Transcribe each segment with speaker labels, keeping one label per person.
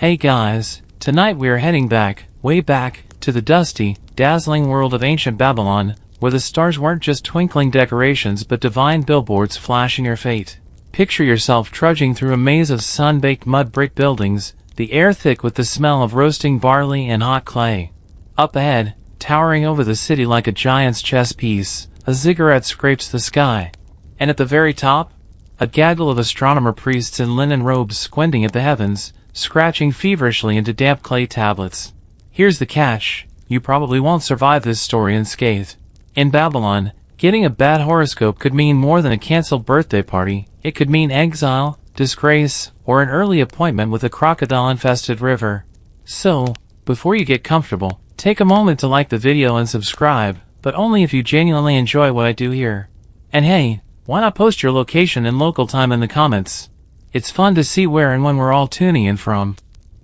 Speaker 1: Hey guys, tonight we are heading back, way back, to the dusty, dazzling world of ancient Babylon, where the stars weren't just twinkling decorations but divine billboards flashing your fate. Picture yourself trudging through a maze of sun-baked mud brick buildings, the air thick with the smell of roasting barley and hot clay. Up ahead, towering over the city like a giant's chess piece, a ziggurat scrapes the sky. And at the very top, a gaggle of astronomer priests in linen robes squinting at the heavens, scratching feverishly into damp clay tablets. Here's the catch: you probably won't survive this story unscathed. In Babylon, getting a bad horoscope could mean more than a cancelled birthday party. It could mean exile, disgrace, or an early appointment with a crocodile-infested river. So, before you get comfortable, take a moment to like the video and subscribe, but only if you genuinely enjoy what I do here. And hey, why not post your location and local time in the comments? It's fun to see where and when we're all tuning in from.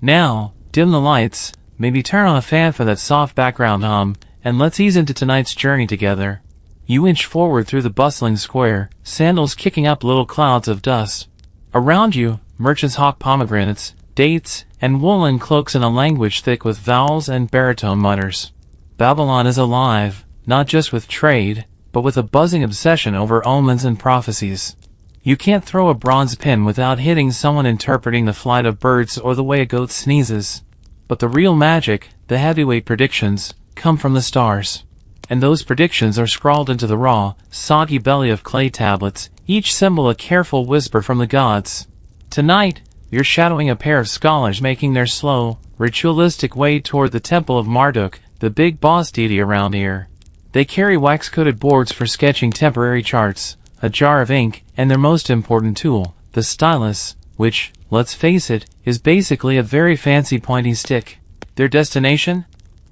Speaker 1: Now, dim the lights, maybe turn on a fan for that soft background hum, and let's ease into tonight's journey together. You inch forward through the bustling square, sandals kicking up little clouds of dust. Around you, merchants hawk pomegranates, dates, and woolen cloaks in a language thick with vowels and baritone mutters. Babylon is alive, not just with trade, but with a buzzing obsession over omens and prophecies. You can't throw a bronze pin without hitting someone interpreting the flight of birds or the way a goat sneezes. But the real magic, the heavyweight predictions, come from the stars. And those predictions are scrawled into the raw, soggy belly of clay tablets, each symbol a careful whisper from the gods. Tonight, you're shadowing a pair of scholars making their slow, ritualistic way toward the temple of Marduk, the big boss deity around here. They carry wax-coated boards for sketching temporary charts, a jar of ink, and their most important tool, the stylus, which, let's face it, is basically a very fancy pointy stick. Their destination?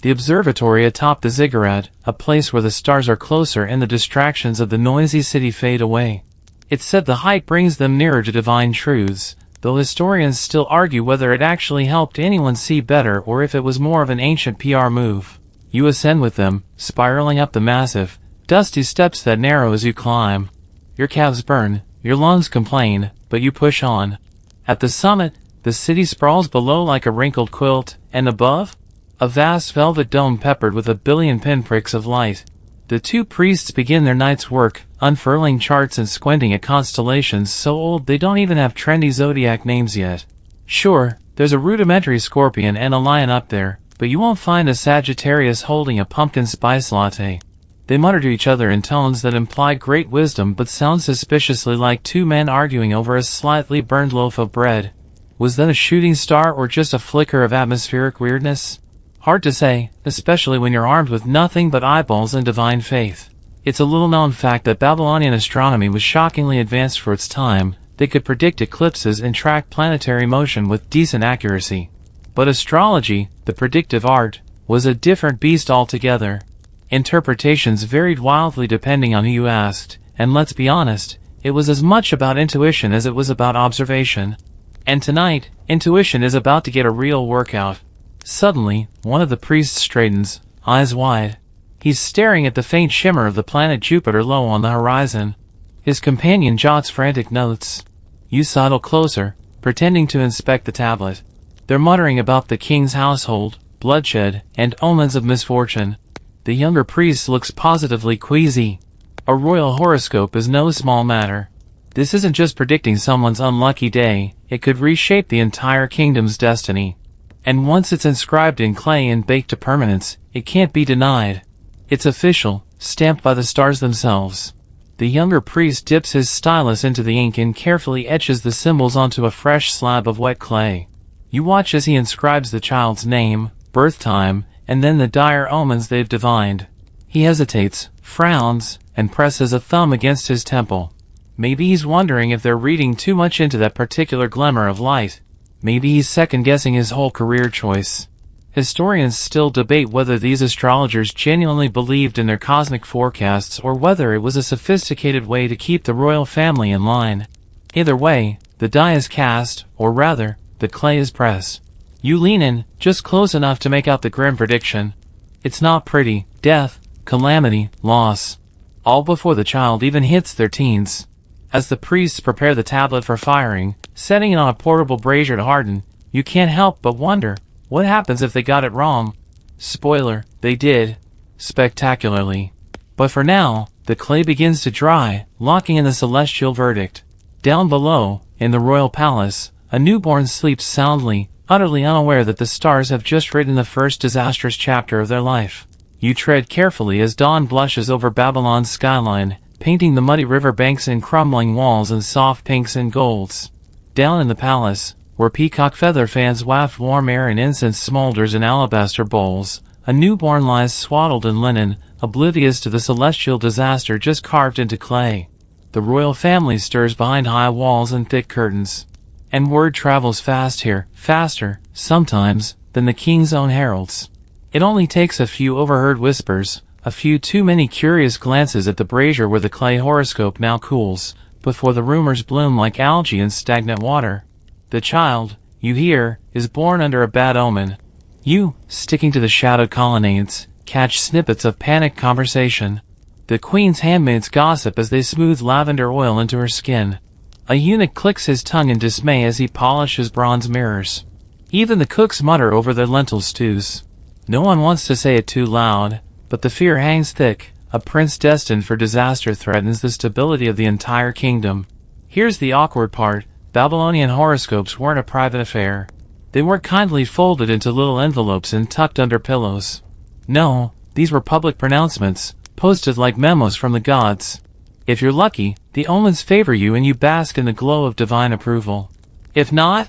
Speaker 1: The observatory atop the ziggurat, a place where the stars are closer and the distractions of the noisy city fade away. It's said the height brings them nearer to divine truths, though historians still argue whether it actually helped anyone see better or if it was more of an ancient PR move. You ascend with them, spiraling up the massive, dusty steps that narrow as you climb. Your calves burn, your lungs complain, but you push on. At the summit, the city sprawls below like a wrinkled quilt, and above, a vast velvet dome peppered with a billion pinpricks of light. The two priests begin their night's work, unfurling charts and squinting at constellations so old they don't even have trendy zodiac names yet. Sure, there's a rudimentary scorpion and a lion up there, but you won't find a Sagittarius holding a pumpkin spice latte. They mutter to each other in tones that imply great wisdom but sound suspiciously like two men arguing over a slightly burned loaf of bread. Was that a shooting star or just a flicker of atmospheric weirdness? Hard to say, especially when you're armed with nothing but eyeballs and divine faith. It's a little-known fact that Babylonian astronomy was shockingly advanced for its time. They could predict eclipses and track planetary motion with decent accuracy. But astrology, the predictive art, was a different beast altogether. Interpretations varied wildly depending on who you asked, and let's be honest, it was as much about intuition as it was about observation. And tonight, intuition is about to get a real workout. Suddenly, one of the priests straightens, eyes wide. He's staring at the faint shimmer of the planet Jupiter low on the horizon. His companion jots frantic notes. You sidle closer, pretending to inspect the tablet. They're muttering about the king's household, bloodshed, and omens of misfortune. The younger priest looks positively queasy. A royal horoscope is no small matter. This isn't just predicting someone's unlucky day, it could reshape the entire kingdom's destiny. And once it's inscribed in clay and baked to permanence, it can't be denied. It's official, stamped by the stars themselves. The younger priest dips his stylus into the ink and carefully etches the symbols onto a fresh slab of wet clay. You watch as he inscribes the child's name, birth time, and then the dire omens they've divined. He hesitates, frowns, and presses a thumb against his temple. Maybe he's wondering if they're reading too much into that particular glimmer of light. Maybe he's second-guessing his whole career choice. Historians still debate whether these astrologers genuinely believed in their cosmic forecasts or whether it was a sophisticated way to keep the royal family in line. Either way, the die is cast, or rather, the clay is pressed. You lean in, just close enough to make out the grim prediction. It's not pretty: death, calamity, loss. All before the child even hits their teens. As the priests prepare the tablet for firing, setting it on a portable brazier to harden, You can't help but wonder, what happens if they got it wrong? Spoiler, they did. Spectacularly. But for now, the clay begins to dry, locking in the celestial verdict. Down below, in the royal palace, a newborn sleeps soundly, utterly unaware that the stars have just written the first disastrous chapter of their life. You tread carefully as dawn blushes over Babylon's skyline, painting the muddy river banks and crumbling walls in soft pinks and golds. Down in the palace, where peacock feather fans waft warm air and incense smolders in alabaster bowls, a newborn lies swaddled in linen, oblivious to the celestial disaster just carved into clay. The royal family stirs behind high walls and thick curtains. And word travels fast here, faster, sometimes, than the king's own heralds. It only takes a few overheard whispers, a few too many curious glances at the brazier where the clay horoscope now cools, before the rumors bloom like algae in stagnant water. The child, you hear, is born under a bad omen. You, sticking to the shadowed colonnades, catch snippets of panicked conversation. The queen's handmaids gossip as they smooth lavender oil into her skin. A eunuch clicks his tongue in dismay as he polishes bronze mirrors. Even the cooks mutter over their lentil stews. No one wants to say it too loud, but the fear hangs thick. A prince destined for disaster threatens the stability of the entire kingdom. Here's the awkward part. Babylonian horoscopes weren't a private affair. They weren't kindly folded into little envelopes and tucked under pillows. No, these were public pronouncements, posted like memos from the gods. If you're lucky, the omens favor you and you bask in the glow of divine approval. If not,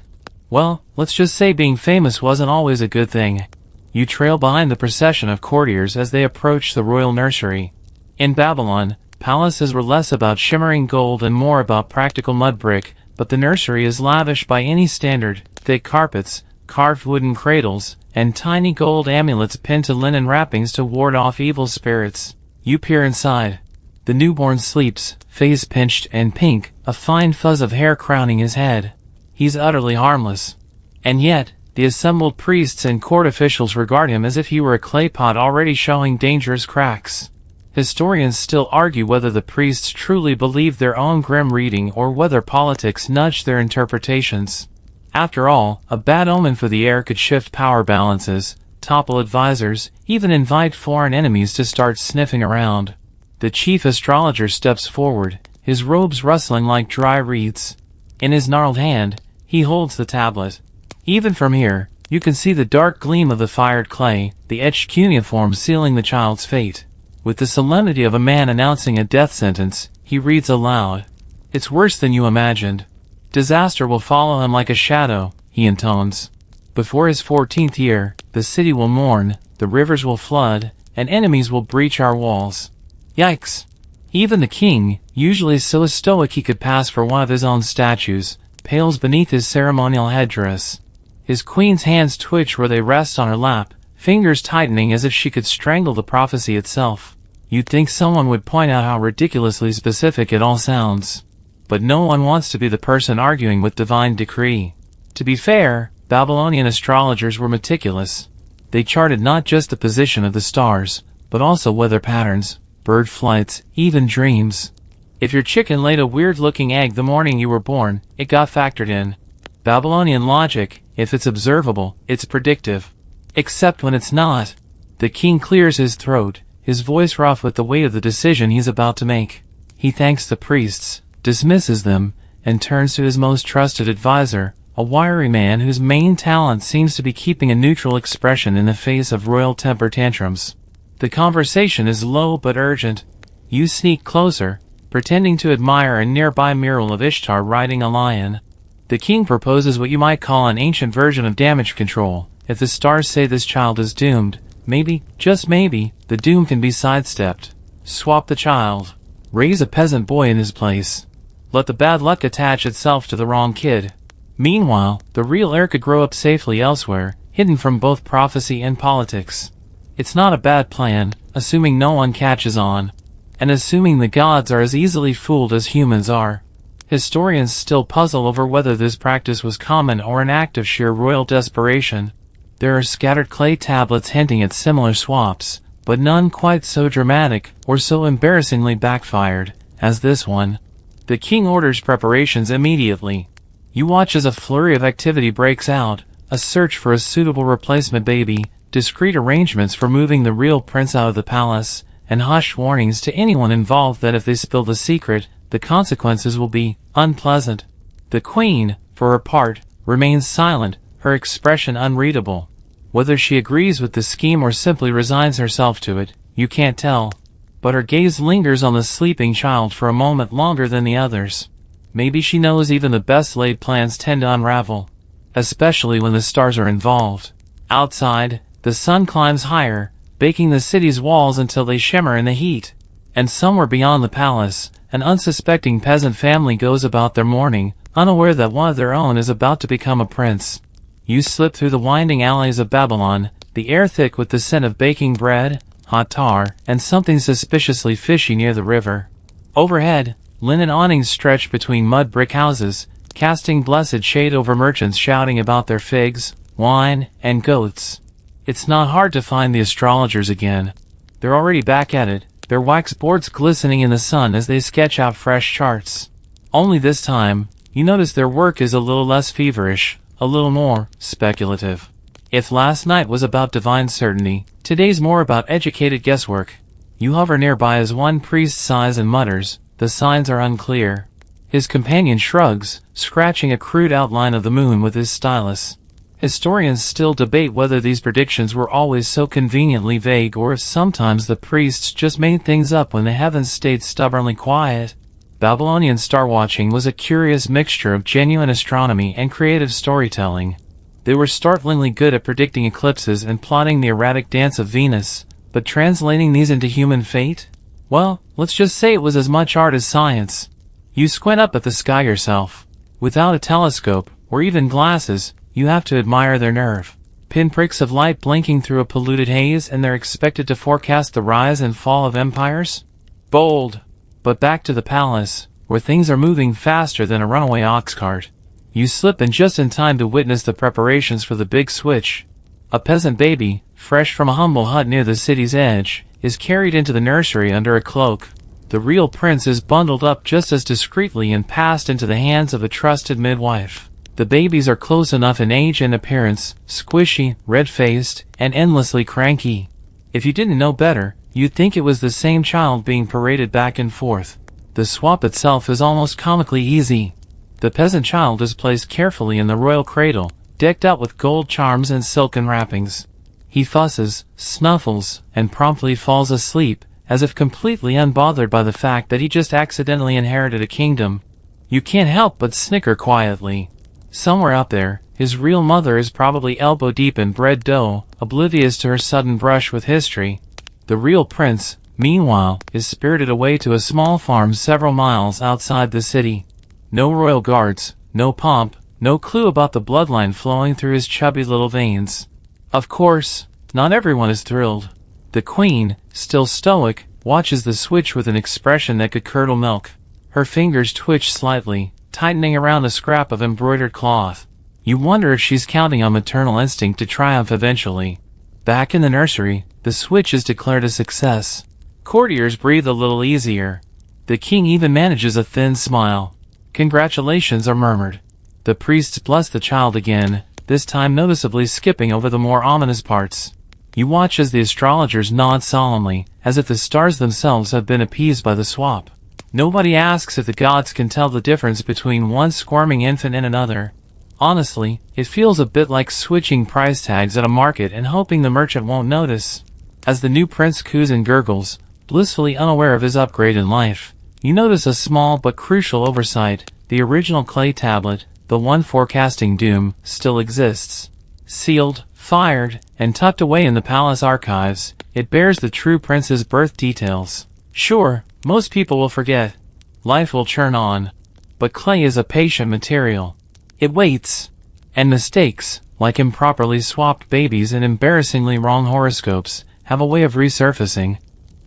Speaker 1: well, let's just say being famous wasn't always a good thing. You trail behind the procession of courtiers as they approach the royal nursery. In Babylon, palaces were less about shimmering gold and more about practical mud brick, but the nursery is lavish by any standard: thick carpets, carved wooden cradles, and tiny gold amulets pinned to linen wrappings to ward off evil spirits. You peer inside. The newborn sleeps, face pinched and pink, a fine fuzz of hair crowning his head. He's utterly harmless. And yet, the assembled priests and court officials regard him as if he were a clay pot already showing dangerous cracks. Historians still argue whether the priests truly believed their own grim reading or whether politics nudged their interpretations. After all, a bad omen for the heir could shift power balances, topple advisors, even invite foreign enemies to start sniffing around. The chief astrologer steps forward, his robes rustling like dry reeds. In his gnarled hand, he holds the tablet. Even from here, you can see the dark gleam of the fired clay, the etched cuneiform sealing the child's fate. With the solemnity of a man announcing a death sentence, he reads aloud. It's worse than you imagined. Disaster will follow him like a shadow, he intones. Before his 14th year, the city will mourn, the rivers will flood, and enemies will breach our walls. Yikes! Even the king, usually so stoic he could pass for one of his own statues, pales beneath his ceremonial headdress. His queen's hands twitch where they rest on her lap, fingers tightening as if she could strangle the prophecy itself. You'd think someone would point out how ridiculously specific it all sounds. But no one wants to be the person arguing with divine decree. To be fair, Babylonian astrologers were meticulous. They charted not just the position of the stars, but also weather patterns, bird flights, even dreams. If your chicken laid a weird-looking egg the morning you were born, it got factored in. Babylonian logic, if it's observable, it's predictive. Except when it's not. The king clears his throat, his voice rough with the weight of the decision he's about to make. He thanks the priests, dismisses them, and turns to his most trusted advisor, a wiry man whose main talent seems to be keeping a neutral expression in the face of royal temper tantrums. The conversation is low but urgent. You sneak closer, pretending to admire a nearby mural of Ishtar riding a lion. The king proposes what you might call an ancient version of damage control. If the stars say this child is doomed, maybe, just maybe, the doom can be sidestepped. Swap the child. Raise a peasant boy in his place. Let the bad luck attach itself to the wrong kid. Meanwhile, the real heir could grow up safely elsewhere, hidden from both prophecy and politics. It's not a bad plan, assuming no one catches on. And assuming the gods are as easily fooled as humans are. Historians still puzzle over whether this practice was common or an act of sheer royal desperation. There are scattered clay tablets hinting at similar swaps, but none quite so dramatic or so embarrassingly backfired as this one. The king orders preparations immediately. You watch as a flurry of activity breaks out, A search for a suitable replacement baby, discreet arrangements for moving the real prince out of the palace, and hushed warnings to anyone involved that if they spill the secret, the consequences will be unpleasant. The queen, for her part, remains silent, her expression unreadable. Whether she agrees with the scheme or simply resigns herself to it, you can't tell. But her gaze lingers on the sleeping child for a moment longer than the others. Maybe she knows even the best laid plans tend to unravel, especially when the stars are involved. Outside, the sun climbs higher, baking the city's walls until they shimmer in the heat. And somewhere beyond the palace, an unsuspecting peasant family goes about their mourning, unaware that one of their own is about to become a prince. You slip through the winding alleys of Babylon, the air thick with the scent of baking bread, hot tar, and something suspiciously fishy near the river. Overhead, linen awnings stretch between mud brick houses, casting blessed shade over merchants shouting about their figs, wine, and goats. It's not hard to find the astrologers again. They're already back at it, their wax boards glistening in the sun as they sketch out fresh charts. Only this time, you notice their work is a little less feverish, a little more speculative. If last night was about divine certainty, today's more about educated guesswork. You hover nearby as one priest sighs and mutters, "The signs are unclear." His companion shrugs, scratching a crude outline of the moon with his stylus. Historians still debate whether these predictions were always so conveniently vague or if sometimes the priests just made things up when the heavens stayed stubbornly quiet. Babylonian star-watching was a curious mixture of genuine astronomy and creative storytelling. They were startlingly good at predicting eclipses and plotting the erratic dance of Venus, but translating these into human fate? Well, let's just say it was as much art as science. You squint up at the sky yourself. Without a telescope, or even glasses, you have to admire their nerve. Pinpricks of light blinking through a polluted haze, and they're expected to forecast the rise and fall of empires? Bold! But back to the palace, where things are moving faster than a runaway ox cart. You slip in just in time to witness the preparations for the big switch. A peasant baby, fresh from a humble hut near the city's edge, is carried into the nursery under a cloak. The real prince is bundled up just as discreetly and passed into the hands of a trusted midwife. The babies are close enough in age and appearance, squishy, red-faced, and endlessly cranky. If you didn't know better, you'd think it was the same child being paraded back and forth. The swap itself is almost comically easy. The peasant child is placed carefully in the royal cradle, decked out with gold charms and silken wrappings. He fusses, snuffles, and promptly falls asleep, as if completely unbothered by the fact that he just accidentally inherited a kingdom. You can't help but snicker quietly. Somewhere out there, his real mother is probably elbow-deep in bread dough, oblivious to her sudden brush with history. The real prince, meanwhile, is spirited away to a small farm several miles outside the city. No royal guards, no pomp, no clue about the bloodline flowing through his chubby little veins. Of course, not everyone is thrilled. The queen, still stoic, watches the switch with an expression that could curdle milk. Her fingers twitch slightly, tightening around a scrap of embroidered cloth. You wonder if she's counting on maternal instinct to triumph eventually. Back in the nursery, the switch is declared a success. Courtiers breathe a little easier. The king even manages a thin smile. Congratulations are murmured. The priests bless the child again, this time noticeably skipping over the more ominous parts. You watch as the astrologers nod solemnly, as if the stars themselves have been appeased by the swap. Nobody asks if the gods can tell the difference between one squirming infant and another. Honestly, it feels a bit like switching price tags at a market and hoping the merchant won't notice. As the new prince coos and gurgles, blissfully unaware of his upgrade in life, you notice a small but crucial oversight. The original clay tablet, the one forecasting doom, still exists. Sealed, fired, and tucked away in the palace archives, it bears the true prince's birth details. Sure, most people will forget. Life will churn on. But clay is a patient material. It waits. And mistakes, like improperly swapped babies and embarrassingly wrong horoscopes, have a way of resurfacing.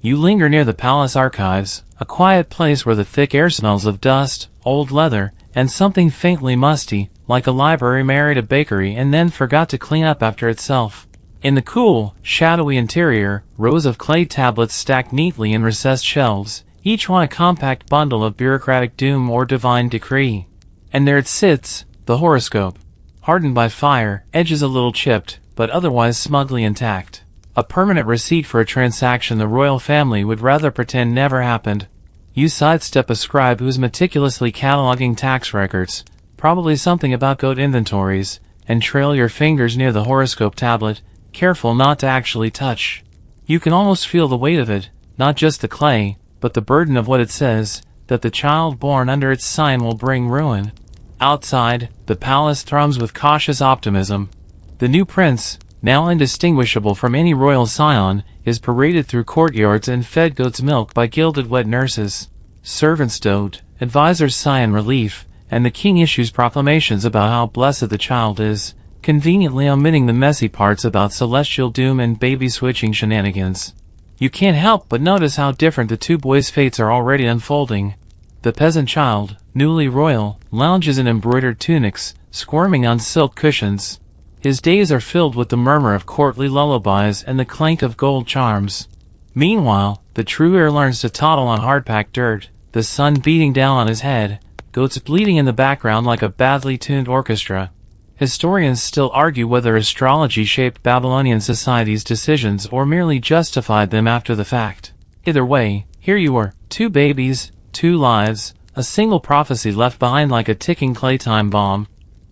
Speaker 1: You linger near the palace archives, a quiet place where the thick air smells of dust, old leather, and something faintly musty, like a library married a bakery and then forgot to clean up after itself. In the cool, shadowy interior, rows of clay tablets stacked neatly in recessed shelves, each one a compact bundle of bureaucratic doom or divine decree. And there it sits, the horoscope. hardened by fire, edges a little chipped, but otherwise smugly intact. A permanent receipt for a transaction the royal family would rather pretend never happened. You sidestep a scribe who's meticulously cataloging tax records, probably something about goat inventories, and trail your fingers near the horoscope tablet, careful not to actually touch. You can almost feel the weight of it, not just the clay, but the burden of what it says, that the child born under its sign will bring ruin. Outside, the palace thrums with cautious optimism. The new prince, now indistinguishable from any royal scion, is paraded through courtyards and fed goat's milk by gilded wet nurses. Servants dote, advisors sigh in relief, and the king issues proclamations about how blessed the child is, conveniently omitting the messy parts about celestial doom and baby-switching shenanigans. You can't help but notice how different the two boys' fates are already unfolding. The peasant child, newly royal, lounges in embroidered tunics, squirming on silk cushions. His days are filled with the murmur of courtly lullabies and the clank of gold charms. Meanwhile, the true heir learns to toddle on hard-packed dirt, the sun beating down on his head, goats bleating in the background like a badly tuned orchestra. Historians still argue whether astrology shaped Babylonian society's decisions or merely justified them after the fact. Either way, here you are, 2 babies, 2 lives, a single prophecy left behind like a ticking claytime bomb.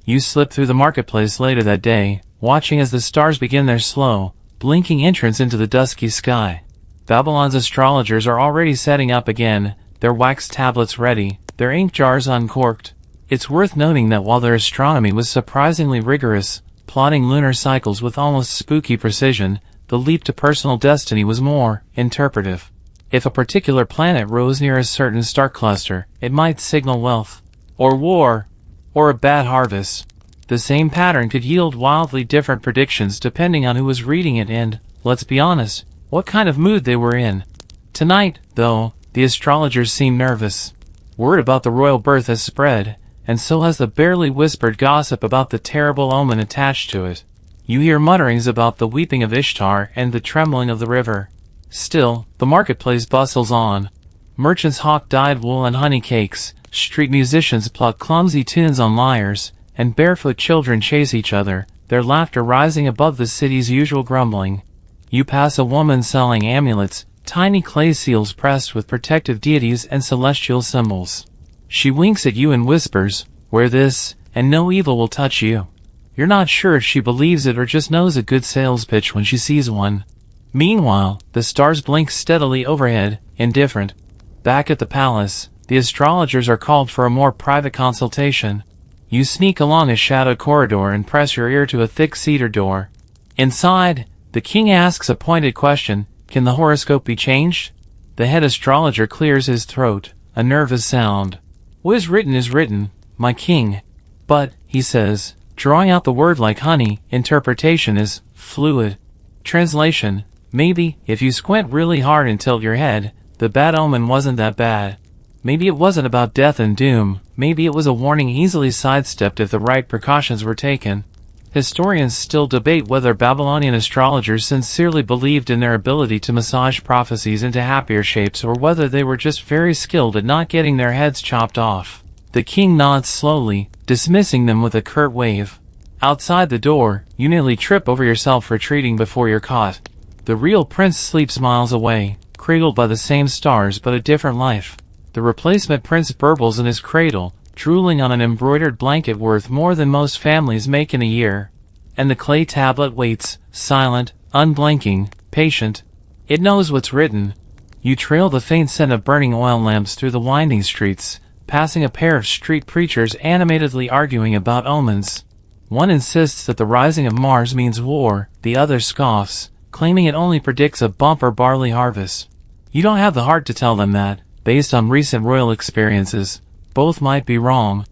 Speaker 1: You slip through the marketplace later that day, watching as the stars begin their slow, blinking entrance into the dusky sky. Babylon's astrologers are already setting up again, their wax tablets ready, their ink jars uncorked. It's worth noting that while their astronomy was surprisingly rigorous, plotting lunar cycles with almost spooky precision, the leap to personal destiny was more interpretive. If a particular planet rose near a certain star cluster, it might signal wealth, or war, or a bad harvest. The same pattern could yield wildly different predictions depending on who was reading it and, let's be honest, what kind of mood they were in. Tonight, though, the astrologers seem nervous. Word about the royal birth has spread, and so has the barely whispered gossip about the terrible omen attached to it. You hear mutterings about the weeping of Ishtar and the trembling of the river. Still, the marketplace bustles on. Merchants hawk dyed wool and honey cakes, street musicians pluck clumsy tunes on lyres, and barefoot children chase each other, their laughter rising above the city's usual grumbling. You pass a woman selling amulets, tiny clay seals pressed with protective deities and celestial symbols. She winks at you and whispers, "Wear this, and no evil will touch you." You're not sure if she believes it or just knows a good sales pitch when she sees one. Meanwhile, the stars blink steadily overhead, indifferent. Back at the palace, the astrologers are called for a more private consultation. You sneak along a shadowed corridor and press your ear to a thick cedar door. Inside, the king asks a pointed question, "Can the horoscope be changed?" The head astrologer clears his throat, a nervous sound. "What is written, my king." "But," he says, drawing out the word like honey, interpretation is fluid. Translation, maybe, if you squint really hard and tilt your head, the bad omen wasn't that bad. Maybe it wasn't about death and doom, maybe it was a warning easily sidestepped if the right precautions were taken. Historians still debate whether Babylonian astrologers sincerely believed in their ability to massage prophecies into happier shapes or whether they were just very skilled at not getting their heads chopped off. The king nods slowly, dismissing them with a curt wave. Outside the door, you nearly trip over yourself retreating before you're caught. The real prince sleeps miles away, cradled by the same stars but a different life. The replacement prince burbles in his cradle, drooling on an embroidered blanket worth more than most families make in a year. And the clay tablet waits, silent, unblinking, patient. It knows what's written. You trail the faint scent of burning oil lamps through the winding streets, passing a pair of street preachers animatedly arguing about omens. One insists that the rising of Mars means war, the other scoffs, claiming it only predicts a bumper barley harvest. You don't have the heart to tell them that, based on recent royal experiences, both might be wrong.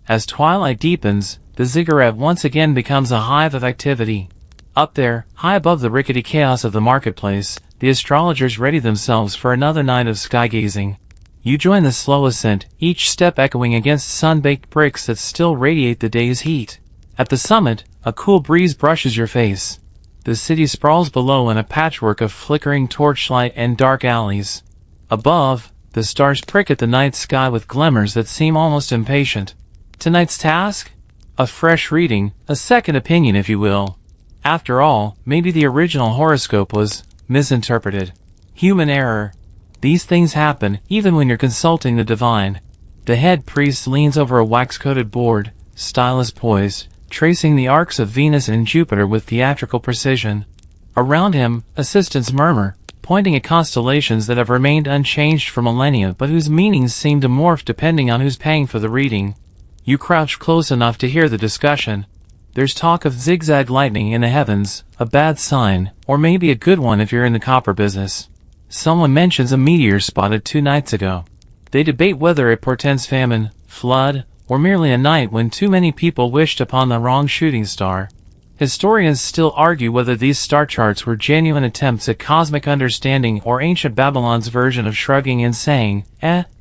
Speaker 1: As twilight deepens, the ziggurat once again becomes a hive of activity. Up there, high above the rickety chaos of the marketplace, the astrologers ready themselves for another night of skygazing. You join the slow ascent, each step echoing against sun-baked bricks that still radiate the day's heat. At the summit, a cool breeze brushes your face. The city sprawls below in a patchwork of flickering torchlight and dark alleys. Above, the stars prick at the night sky with glimmers that seem almost impatient. Tonight's task? A fresh reading, a second opinion if you will. After all, maybe the original horoscope was misinterpreted. Human error. These things happen, even when you're consulting the divine. The head priest leans over a wax-coated board, stylus poised, tracing the arcs of Venus and Jupiter with theatrical precision. Around him, assistants murmur, pointing at constellations that have remained unchanged for millennia but whose meanings seem to morph depending on who's paying for the reading. You crouch close enough to hear the discussion. There's talk of zigzag lightning in the heavens, a bad sign, or maybe a good one if you're in the copper business. Someone mentions a meteor spotted 2 nights ago. They debate whether it portends famine, flood, or merely a night when too many people wished upon the wrong shooting star. Historians still argue whether these star charts were genuine attempts at cosmic understanding or ancient Babylon's version of shrugging and saying,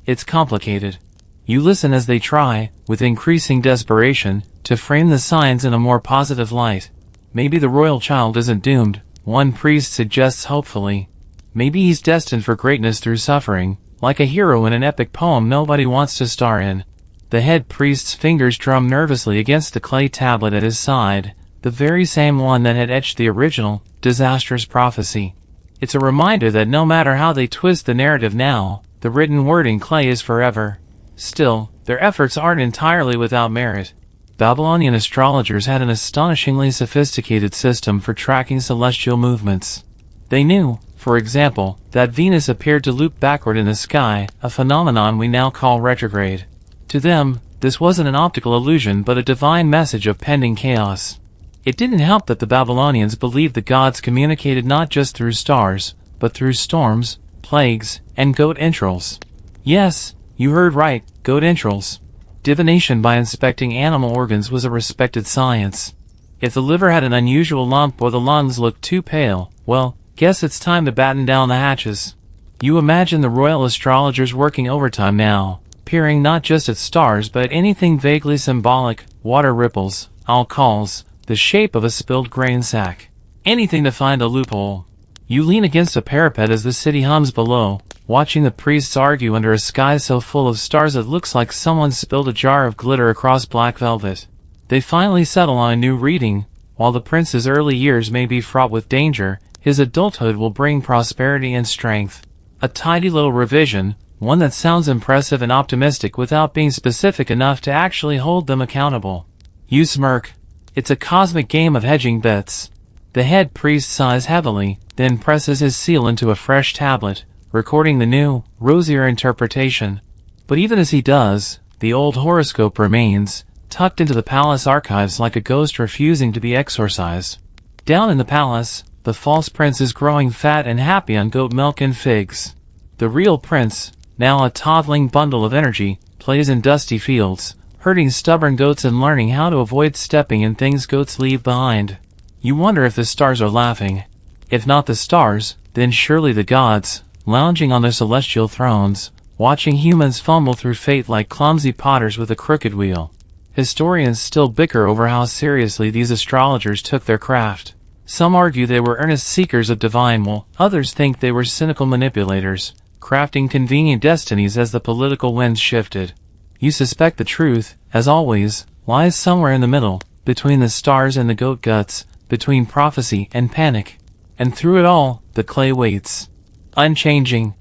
Speaker 1: it's complicated. You listen as they try, with increasing desperation, to frame the signs in a more positive light. Maybe the royal child isn't doomed, one priest suggests hopefully. Maybe he's destined for greatness through suffering, like a hero in an epic poem nobody wants to star in. The head priest's fingers drum nervously against the clay tablet at his side, the very same one that had etched the original, disastrous prophecy. It's a reminder that no matter how they twist the narrative now, the written word in clay is forever. Still, their efforts aren't entirely without merit. Babylonian astrologers had an astonishingly sophisticated system for tracking celestial movements. They knew, for example, that Venus appeared to loop backward in the sky, a phenomenon we now call retrograde. To them, this wasn't an optical illusion but a divine message of pending chaos. It didn't help that the Babylonians believed the gods communicated not just through stars, but through storms, plagues, and goat entrails. Yes, you heard right, goat entrails. Divination by inspecting animal organs was a respected science. If the liver had an unusual lump or the lungs looked too pale, well, guess it's time to batten down the hatches. You imagine the royal astrologers working overtime now, peering not just at stars but at anything vaguely symbolic, water ripples, alcohols, the shape of a spilled grain sack. Anything to find a loophole. You lean against a parapet as the city hums below, watching the priests argue under a sky so full of stars it looks like someone spilled a jar of glitter across black velvet. They finally settle on a new reading. While the prince's early years may be fraught with danger, his adulthood will bring prosperity and strength. A tidy little revision, one that sounds impressive and optimistic without being specific enough to actually hold them accountable. You smirk. It's a cosmic game of hedging bets. The head priest sighs heavily, then presses his seal into a fresh tablet, recording the new, rosier interpretation. But even as he does, the old horoscope remains, tucked into the palace archives like a ghost refusing to be exorcised. Down in the palace, the false prince is growing fat and happy on goat milk and figs. The real prince, now a toddling bundle of energy, plays in dusty fields, herding stubborn goats and learning how to avoid stepping in things goats leave behind. You wonder if the stars are laughing. If not the stars, then surely the gods, lounging on their celestial thrones, watching humans fumble through fate like clumsy potters with a crooked wheel. Historians still bicker over how seriously these astrologers took their craft. Some argue they were earnest seekers of divine will, others think they were cynical manipulators, crafting convenient destinies as the political winds shifted. You suspect the truth, as always, lies somewhere in the middle, between the stars and the goat guts, between prophecy and panic. And through it all, the clay waits. Unchanging.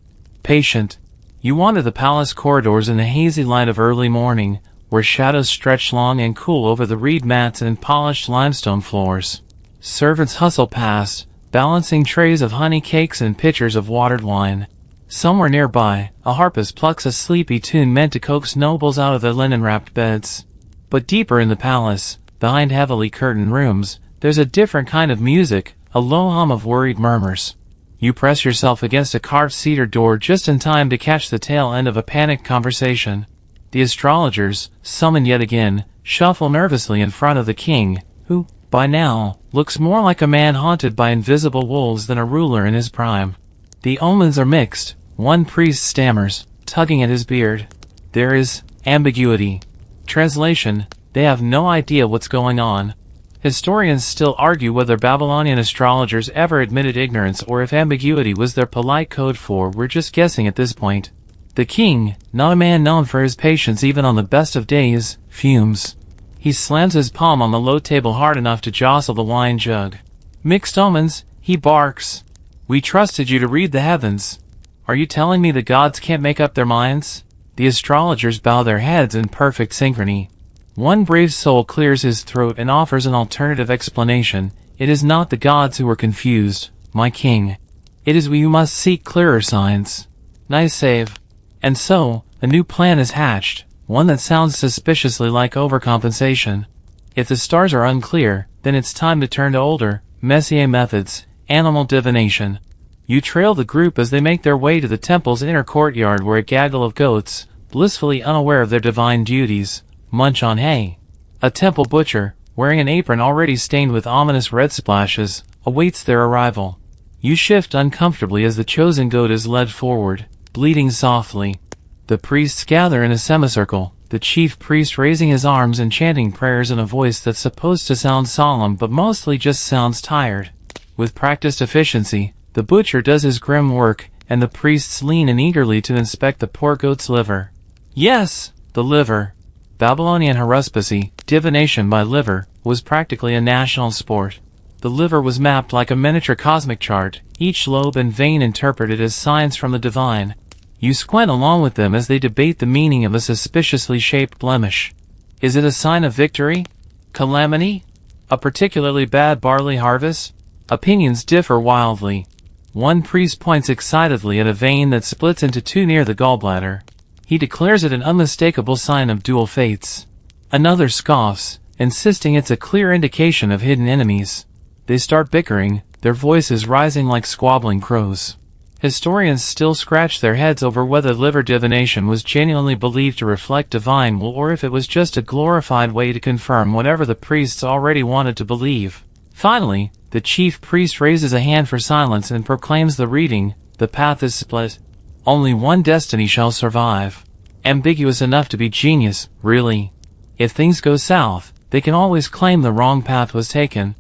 Speaker 1: Patient. You wander the palace corridors in the hazy light of early morning, where shadows stretch long and cool over the reed mats and polished limestone floors. Servants hustle past, balancing trays of honey cakes and pitchers of watered wine. Somewhere nearby, a harpist plucks a sleepy tune meant to coax nobles out of their linen-wrapped beds. But deeper in the palace, behind heavily curtained rooms, there's a different kind of music, a low hum of worried murmurs. You press yourself against a carved cedar door just in time to catch the tail end of a panicked conversation. The astrologers, summoned yet again, shuffle nervously in front of the king, who, by now, looks more like a man haunted by invisible wolves than a ruler in his prime. The omens are mixed. One priest stammers, tugging at his beard. There is ambiguity. Translation: they have no idea what's going on. Historians still argue whether Babylonian astrologers ever admitted ignorance or if ambiguity was their polite code for "we're just guessing" at this point. The king, not a man known for his patience even on the best of days, fumes. He slams his palm on the low table hard enough to jostle the wine jug. Mixed omens, he barks. We trusted you to read the heavens. Are you telling me the gods can't make up their minds? The astrologers bow their heads in perfect synchrony. One brave soul clears his throat and offers an alternative explanation. It is not the gods who are confused, my king. It is we who must seek clearer signs. Nice save. And so, a new plan is hatched, one that sounds suspiciously like overcompensation. If the stars are unclear, then it's time to turn to older, Messier methods, animal divination. You trail the group as they make their way to the temple's inner courtyard where a gaggle of goats, blissfully unaware of their divine duties, munch on hay. A temple butcher, wearing an apron already stained with ominous red splashes, awaits their arrival. You shift uncomfortably as the chosen goat is led forward, bleating softly. The priests gather in a semicircle, the chief priest raising his arms and chanting prayers in a voice that's supposed to sound solemn but mostly just sounds tired. With practiced efficiency, the butcher does his grim work, and the priests lean in eagerly to inspect the poor goat's liver. Yes, the liver. Babylonian Horoscope, divination by liver, was practically a national sport. The liver was mapped like a miniature cosmic chart, each lobe and vein interpreted as signs from the divine. You squint along with them as they debate the meaning of a suspiciously shaped blemish. Is it a sign of victory? Calamity? A particularly bad barley harvest? Opinions differ wildly. One priest points excitedly at a vein that splits into two near the gallbladder. He declares it an unmistakable sign of dual fates. Another scoffs, insisting it's a clear indication of hidden enemies. They start bickering, their voices rising like squabbling crows. Historians still scratch their heads over whether liver divination was genuinely believed to reflect divine will or if it was just a glorified way to confirm whatever the priests already wanted to believe. Finally, the chief priest raises a hand for silence and proclaims the reading, the path is split. Only one destiny shall survive. Ambiguous enough to be genius, really. If things go south, they can always claim the wrong path was taken.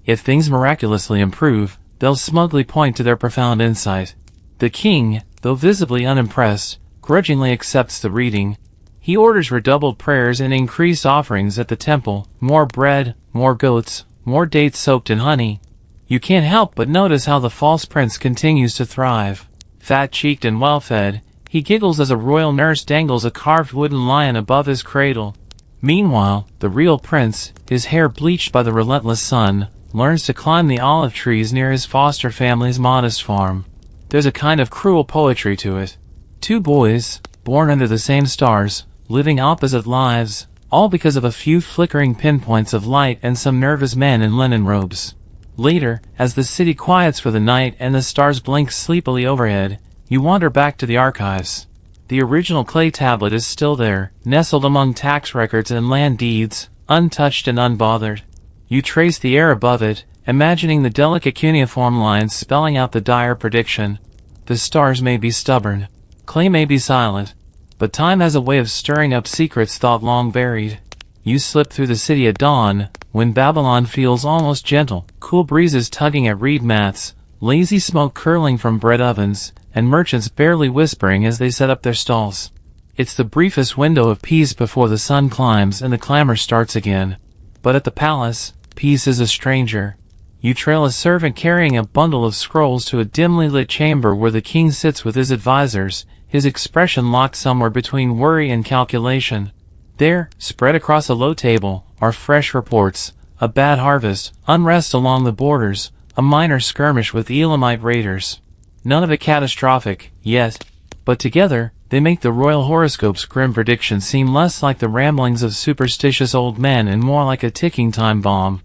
Speaker 1: If things miraculously improve, they'll smugly point to their profound insight. The king, though visibly unimpressed, grudgingly accepts the reading. He orders redoubled prayers and increased offerings at the temple, more bread, more goats, more dates soaked in honey. You can't help but notice how the false prince continues to thrive. Fat-cheeked and well-fed, he giggles as a royal nurse dangles a carved wooden lion above his cradle. Meanwhile, the real prince, his hair bleached by the relentless sun, learns to climb the olive trees near his foster family's modest farm. There's a kind of cruel poetry to it. Two boys, born under the same stars, living opposite lives, all because of a few flickering pinpoints of light and some nervous men in linen robes. Later, as the city quiets for the night and the stars blink sleepily overhead, you wander back to the archives. The original clay tablet is still there, nestled among tax records and land deeds, untouched and unbothered. You trace the air above it, imagining the delicate cuneiform lines spelling out the dire prediction. The stars may be stubborn. Clay may be silent. But time has a way of stirring up secrets thought long buried. You slip through the city at dawn, when Babylon feels almost gentle, cool breezes tugging at reed mats, lazy smoke curling from bread ovens, and merchants barely whispering as they set up their stalls. It's the briefest window of peace before the sun climbs and the clamor starts again. But at the palace, peace is a stranger. You trail a servant carrying a bundle of scrolls to a dimly lit chamber where the king sits with his advisors, his expression locked somewhere between worry and calculation. There, spread across a low table, are fresh reports, a bad harvest, unrest along the borders, a minor skirmish with Elamite raiders. None of it catastrophic, yet. But together, they make the royal horoscope's grim predictions seem less like the ramblings of superstitious old men and more like a ticking time bomb.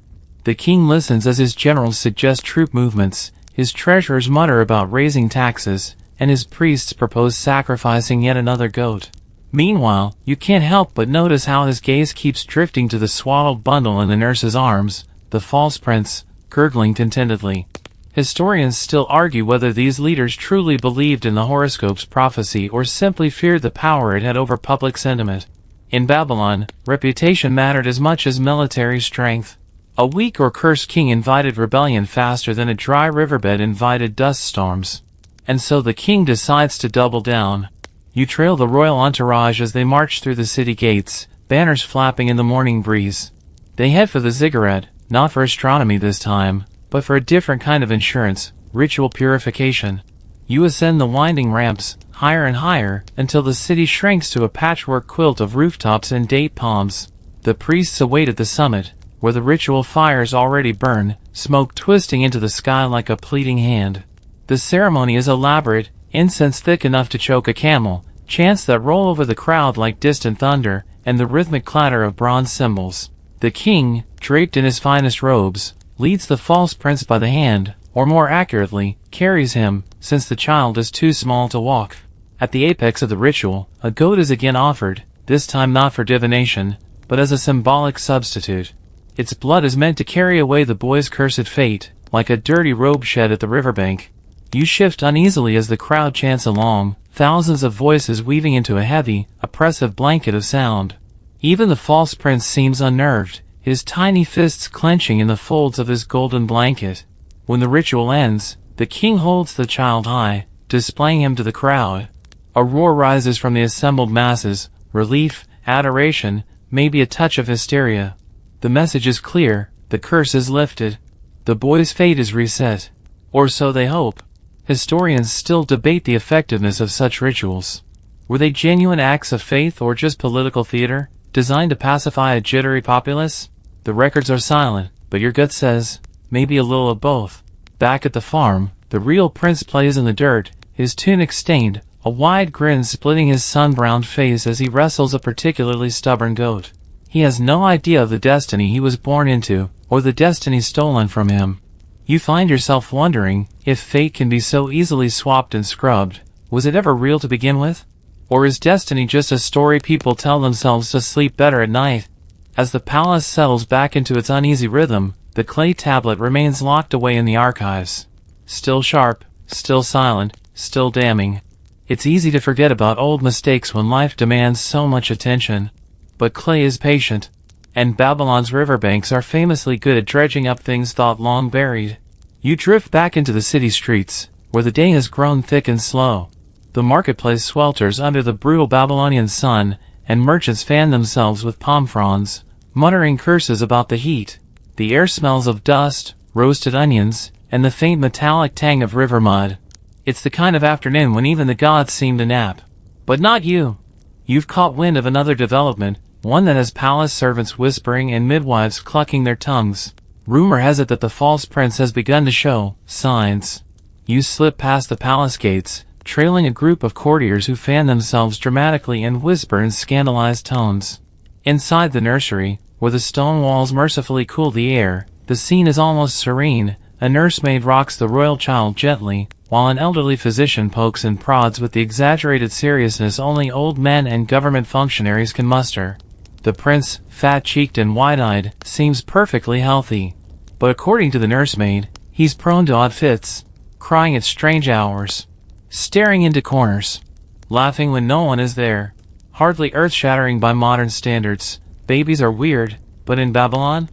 Speaker 1: The king listens as his generals suggest troop movements, his treasurers mutter about raising taxes, and his priests propose sacrificing yet another goat. Meanwhile, you can't help but notice how his gaze keeps drifting to the swaddled bundle in the nurse's arms, the false prince, gurgling contentedly. Historians still argue whether these leaders truly believed in the horoscope's prophecy or simply feared the power it had over public sentiment. In Babylon, reputation mattered as much as military strength. A weak or cursed king invited rebellion faster than a dry riverbed invited dust storms. And so the king decides to double down. You trail the royal entourage as they march through the city gates, banners flapping in the morning breeze. They head for the ziggurat, not for astronomy this time, but for a different kind of insurance, ritual purification. You ascend the winding ramps, higher and higher, until the city shrinks to a patchwork quilt of rooftops and date palms. The priests await at the summit, where the ritual fires already burn, smoke twisting into the sky like a pleading hand. The ceremony is elaborate, incense thick enough to choke a camel, chants that roll over the crowd like distant thunder, and the rhythmic clatter of bronze cymbals. The king, draped in his finest robes, leads the false prince by the hand, or more accurately, carries him, since the child is too small to walk. At the apex of the ritual, a goat is again offered, this time not for divination, but as a symbolic substitute. Its blood is meant to carry away the boy's cursed fate, like a dirty robe shed at the riverbank. You shift uneasily as the crowd chants along, thousands of voices weaving into a heavy, oppressive blanket of sound. Even the false prince seems unnerved, his tiny fists clenching in the folds of his golden blanket. When the ritual ends, the king holds the child high, displaying him to the crowd. A roar rises from the assembled masses, relief, adoration, maybe a touch of hysteria. The message is clear, the curse is lifted. The boy's fate is reset. Or so they hope. Historians still debate the effectiveness of such rituals. Were they genuine acts of faith or just political theater, designed to pacify a jittery populace? The records are silent, but your gut says, maybe a little of both. Back at the farm, the real prince plays in the dirt, his tunic stained, a wide grin splitting his sun-browned face as he wrestles a particularly stubborn goat. He has no idea of the destiny he was born into, or the destiny stolen from him. You find yourself wondering, if fate can be so easily swapped and scrubbed, was it ever real to begin with? Or is destiny just a story people tell themselves to sleep better at night? As the palace settles back into its uneasy rhythm, the clay tablet remains locked away in the archives. Still sharp, still silent, still damning. It's easy to forget about old mistakes when life demands so much attention. But clay is patient, and Babylon's riverbanks are famously good at dredging up things thought long buried. You drift back into the city streets, where the day has grown thick and slow. The marketplace swelters under the brutal Babylonian sun, and merchants fan themselves with palm fronds, muttering curses about the heat. The air smells of dust, roasted onions, and the faint metallic tang of river mud. It's the kind of afternoon when even the gods seem to nap. But not you. You've caught wind of another development, one that has palace servants whispering and midwives clucking their tongues. Rumor has it that the false prince has begun to show signs. You slip past the palace gates, trailing a group of courtiers who fan themselves dramatically and whisper in scandalized tones. Inside the nursery, where the stone walls mercifully cool the air, the scene is almost serene. A nursemaid rocks the royal child gently, while an elderly physician pokes and prods with the exaggerated seriousness only old men and government functionaries can muster. The prince, fat-cheeked and wide-eyed, seems perfectly healthy. But according to the nursemaid, he's prone to odd fits, crying at strange hours, staring into corners, laughing when no one is there. Hardly earth-shattering by modern standards, babies are weird, but in Babylon?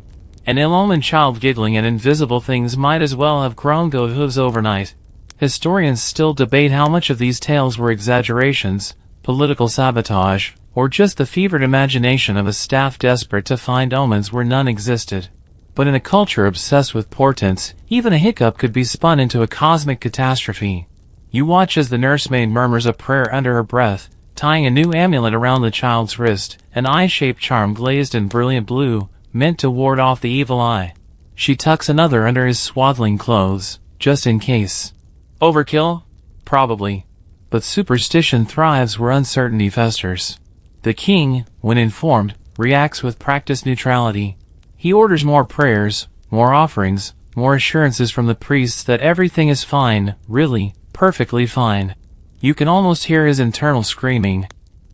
Speaker 1: An ill-omened child giggling at invisible things might as well have grown goat hooves overnight. Historians still debate how much of these tales were exaggerations, political sabotage, or just the fevered imagination of a staff desperate to find omens where none existed. But in a culture obsessed with portents, even a hiccup could be spun into a cosmic catastrophe. You watch as the nursemaid murmurs a prayer under her breath, tying a new amulet around the child's wrist, an eye-shaped charm glazed in brilliant blue, meant to ward off the evil eye. She tucks another under his swaddling clothes, just in case. Overkill? Probably. But superstition thrives where uncertainty festers. The king, when informed, reacts with practiced neutrality. He orders more prayers, more offerings, more assurances from the priests that everything is fine, really, perfectly fine. You can almost hear his internal screaming.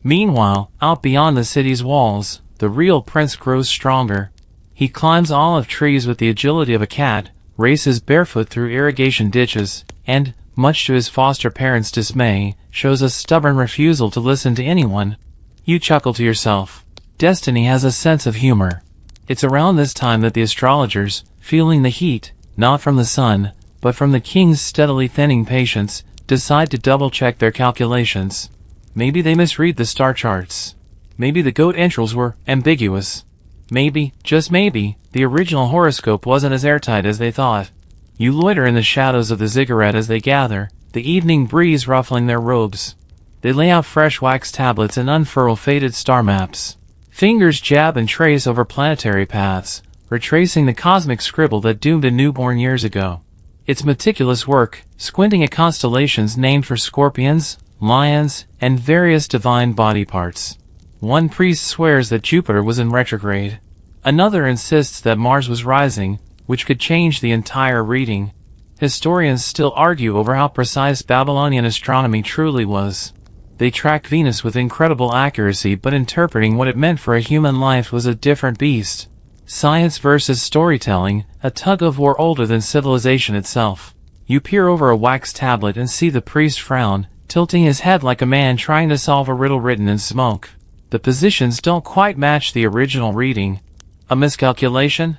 Speaker 1: Meanwhile, out beyond the city's walls, the real prince grows stronger. He climbs olive trees with the agility of a cat, races barefoot through irrigation ditches, and, much to his foster parents' dismay, shows a stubborn refusal to listen to anyone. You chuckle to yourself. Destiny has a sense of humor. It's around this time that the astrologers, feeling the heat, not from the sun, but from the king's steadily thinning patience, decide to double-check their calculations. Maybe they misread the star charts. Maybe the goat entrails were ambiguous. Maybe, just maybe, the original horoscope wasn't as airtight as they thought. You loiter in the shadows of the ziggurat as they gather, the evening breeze ruffling their robes. They lay out fresh wax tablets and unfurl faded star maps. Fingers jab and trace over planetary paths, retracing the cosmic scribble that doomed a newborn years ago. It's meticulous work, squinting at constellations named for scorpions, lions, and various divine body parts. One priest swears that Jupiter was in retrograde. Another insists that Mars was rising, which could change the entire reading. Historians still argue over how precise Babylonian astronomy truly was. They tracked Venus with incredible accuracy, but interpreting what it meant for a human life was a different beast. Science versus storytelling, a tug-of-war older than civilization itself. You peer over a wax tablet and see the priest frown, tilting his head like a man trying to solve a riddle written in smoke. The positions don't quite match the original reading. A miscalculation?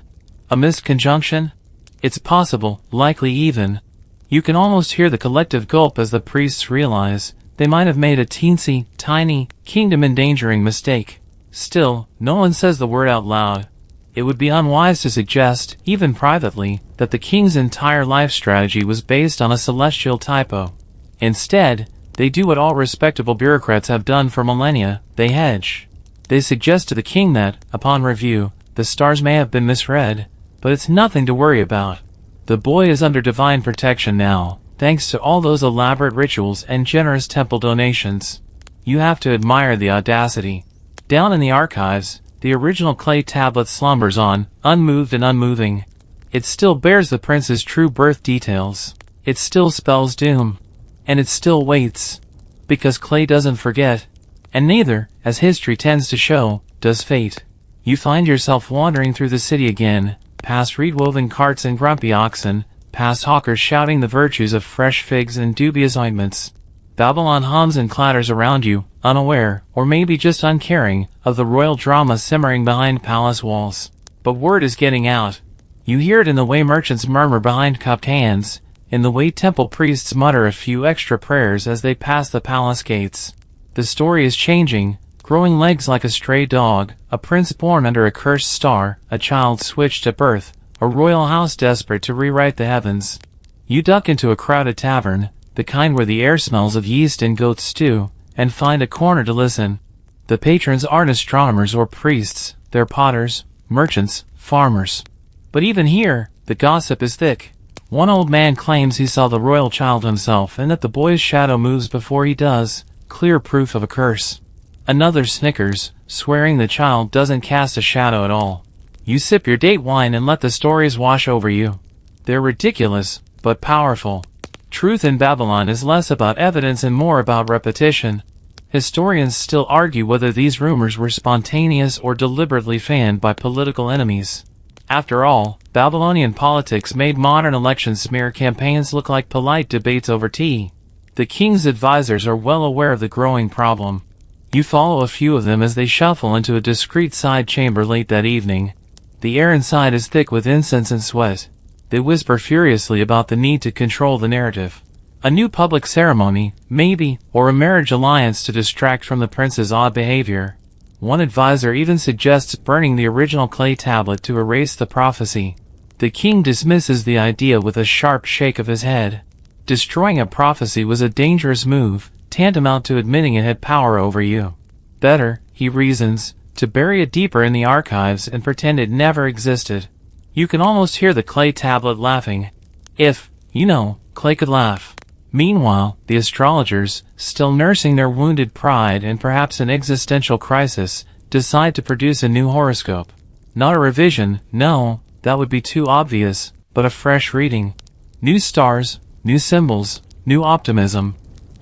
Speaker 1: A misconjunction? It's possible, likely even. You can almost hear the collective gulp as the priests realize they might have made a teensy, tiny, kingdom-endangering mistake. Still, no one says the word out loud. It would be unwise to suggest, even privately, that the king's entire life strategy was based on a celestial typo. Instead, they do what all respectable bureaucrats have done for millennia: they hedge. They suggest to the king that, upon review, the stars may have been misread, but it's nothing to worry about. The boy is under divine protection now, thanks to all those elaborate rituals and generous temple donations. You have to admire the audacity. Down in the archives, the original clay tablet slumbers on, unmoved and unmoving. It still bears the prince's true birth details. It still spells doom. And it still waits. Because clay doesn't forget. And neither, as history tends to show, does fate. You find yourself wandering through the city again, past reed-woven carts and grumpy oxen, past hawkers shouting the virtues of fresh figs and dubious ointments. Babylon hums and clatters around you, unaware, or maybe just uncaring, of the royal drama simmering behind palace walls. But word is getting out. You hear it in the way merchants murmur behind cupped hands, in the way temple priests mutter a few extra prayers as they pass the palace gates. The story is changing, growing legs like a stray dog, a prince born under a cursed star, a child switched at birth, a royal house desperate to rewrite the heavens. You duck into a crowded tavern, the kind where the air smells of yeast and goat stew, and find a corner to listen. The patrons aren't astronomers or priests, they're potters, merchants, farmers. But even here, the gossip is thick. One old man claims he saw the royal child himself and that the boy's shadow moves before he does, clear proof of a curse. Another snickers, swearing the child doesn't cast a shadow at all. You sip your date wine and let the stories wash over you. They're ridiculous, but powerful. Truth in Babylon is less about evidence and more about repetition. Historians still argue whether these rumors were spontaneous or deliberately fanned by political enemies. After all, Babylonian politics made modern election smear campaigns look like polite debates over tea. The king's advisors are well aware of the growing problem. You follow a few of them as they shuffle into a discreet side chamber late that evening. The air inside is thick with incense and sweat. They whisper furiously about the need to control the narrative. A new public ceremony, maybe, or a marriage alliance to distract from the prince's odd behavior. One advisor even suggests burning the original clay tablet to erase the prophecy. The king dismisses the idea with a sharp shake of his head. Destroying a prophecy was a dangerous move, tantamount to admitting it had power over you. Better, he reasons, to bury it deeper in the archives and pretend it never existed. You can almost hear the clay tablet laughing. If, clay could laugh. Meanwhile, the astrologers, still nursing their wounded pride and perhaps an existential crisis, decide to produce a new horoscope. Not a revision, no, that would be too obvious, but a fresh reading. New stars, new symbols, new optimism.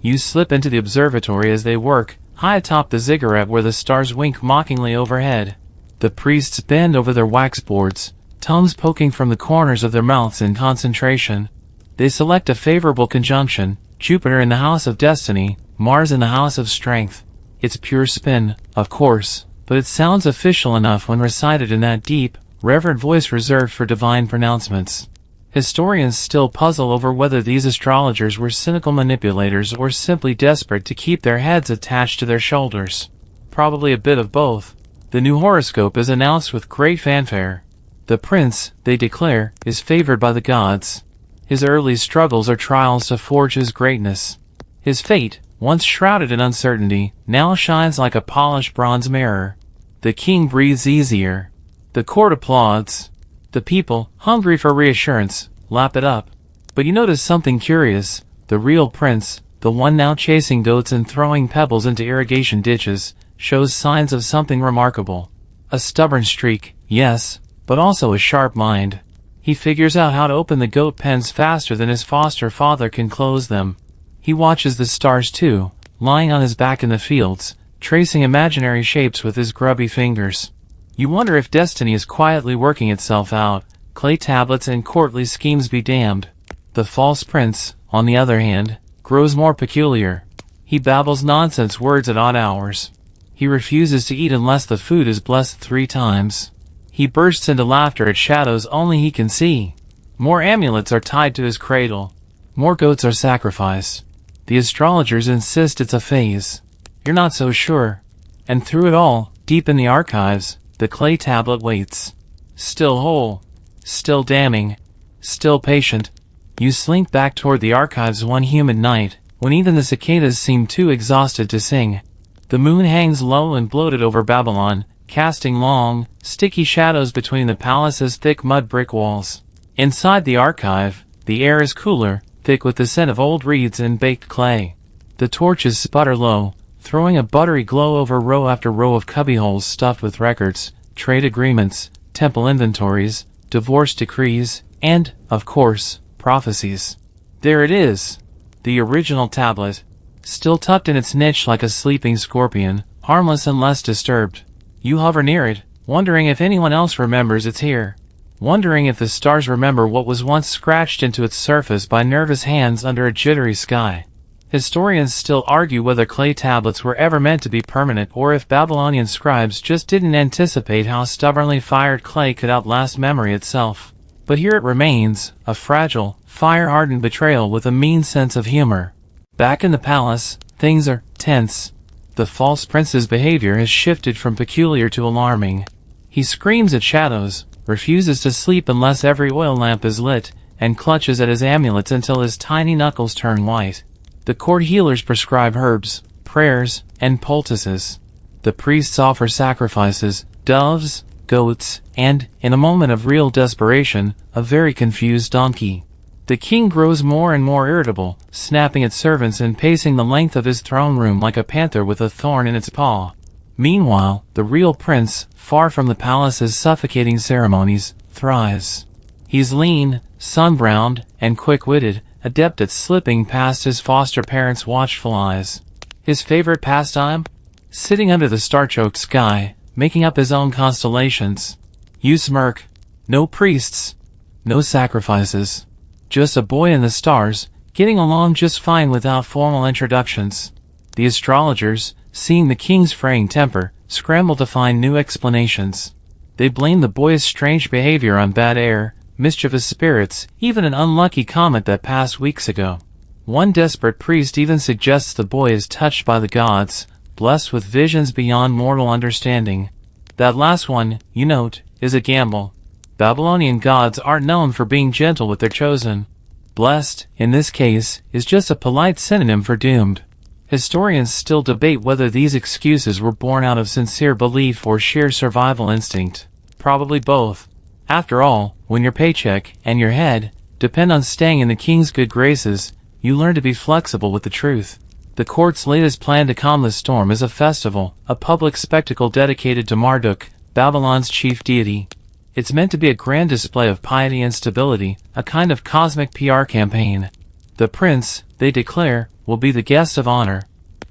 Speaker 1: You slip into the observatory as they work, high atop the ziggurat where the stars wink mockingly overhead. The priests bend over their wax boards, tongues poking from the corners of their mouths in concentration. They select a favorable conjunction, Jupiter in the house of destiny, Mars in the house of strength. It's pure spin, of course, but it sounds official enough when recited in that deep, reverent voice reserved for divine pronouncements. Historians still puzzle over whether these astrologers were cynical manipulators or simply desperate to keep their heads attached to their shoulders. Probably a bit of both. The new horoscope is announced with great fanfare. The prince, they declare, is favored by the gods. His early struggles are trials to forge his greatness. His fate, once shrouded in uncertainty, now shines like a polished bronze mirror. The king breathes easier. The court applauds. The people, hungry for reassurance, lap it up. But you notice something curious. The real prince, the one now chasing goats and throwing pebbles into irrigation ditches, shows signs of something remarkable. A stubborn streak, yes, but also a sharp mind. He figures out how to open the goat pens faster than his foster father can close them. He watches the stars too, lying on his back in the fields, tracing imaginary shapes with his grubby fingers. You wonder if destiny is quietly working itself out. Clay tablets and courtly schemes be damned. The false prince, on the other hand, grows more peculiar. He babbles nonsense words at odd hours. He refuses to eat unless the food is blessed 3 times. He bursts into laughter at shadows only he can see. More amulets are tied to his cradle. More goats are sacrificed. The astrologers insist it's a phase. You're not so sure. And through it all, deep in the archives, the clay tablet waits. Still whole. Still damning. Still patient. You slink back toward the archives one humid night, when even the cicadas seem too exhausted to sing. The moon hangs low and bloated over Babylon, casting long, sticky shadows between the palace's thick mud brick walls. Inside the archive, the air is cooler, thick with the scent of old reeds and baked clay. The torches sputter low, throwing a buttery glow over row after row of cubbyholes stuffed with records, trade agreements, temple inventories, divorce decrees, and, of course, prophecies. There it is. The original tablet. Still tucked in its niche like a sleeping scorpion, harmless unless disturbed. You hover near it, wondering if anyone else remembers it's here. Wondering if the stars remember what was once scratched into its surface by nervous hands under a jittery sky. Historians still argue whether clay tablets were ever meant to be permanent or if Babylonian scribes just didn't anticipate how stubbornly fired clay could outlast memory itself. But here it remains, a fragile, fire-hardened betrayal with a mean sense of humor. Back in the palace, things are tense. The false prince's behavior has shifted from peculiar to alarming. He screams at shadows, refuses to sleep unless every oil lamp is lit, and clutches at his amulets until his tiny knuckles turn white. The court healers prescribe herbs, prayers, and poultices. The priests offer sacrifices, doves, goats, and, in a moment of real desperation, a very confused donkey. The king grows more and more irritable, snapping at servants and pacing the length of his throne room like a panther with a thorn in its paw. Meanwhile, the real prince, far from the palace's suffocating ceremonies, thrives. He's lean, sun-browned, and quick-witted, adept at slipping past his foster parents' watchful eyes. His favorite pastime? Sitting under the star-choked sky, making up his own constellations. You smirk. No priests. No sacrifices. Just a boy in the stars, getting along just fine without formal introductions. The astrologers, seeing the king's fraying temper, scramble to find new explanations. They blame the boy's strange behavior on bad air, mischievous spirits, even an unlucky comet that passed weeks ago. One desperate priest even suggests the boy is touched by the gods, blessed with visions beyond mortal understanding. That last one, you note, is a gamble. Babylonian gods aren't known for being gentle with their chosen. Blessed, in this case, is just a polite synonym for doomed. Historians still debate whether these excuses were born out of sincere belief or sheer survival instinct. Probably both. After all, when your paycheck and your head depend on staying in the king's good graces, you learn to be flexible with the truth. The court's latest plan to calm the storm is a festival, a public spectacle dedicated to Marduk, Babylon's chief deity. It's meant to be a grand display of piety and stability, a kind of cosmic PR campaign. The prince, they declare, will be the guest of honor.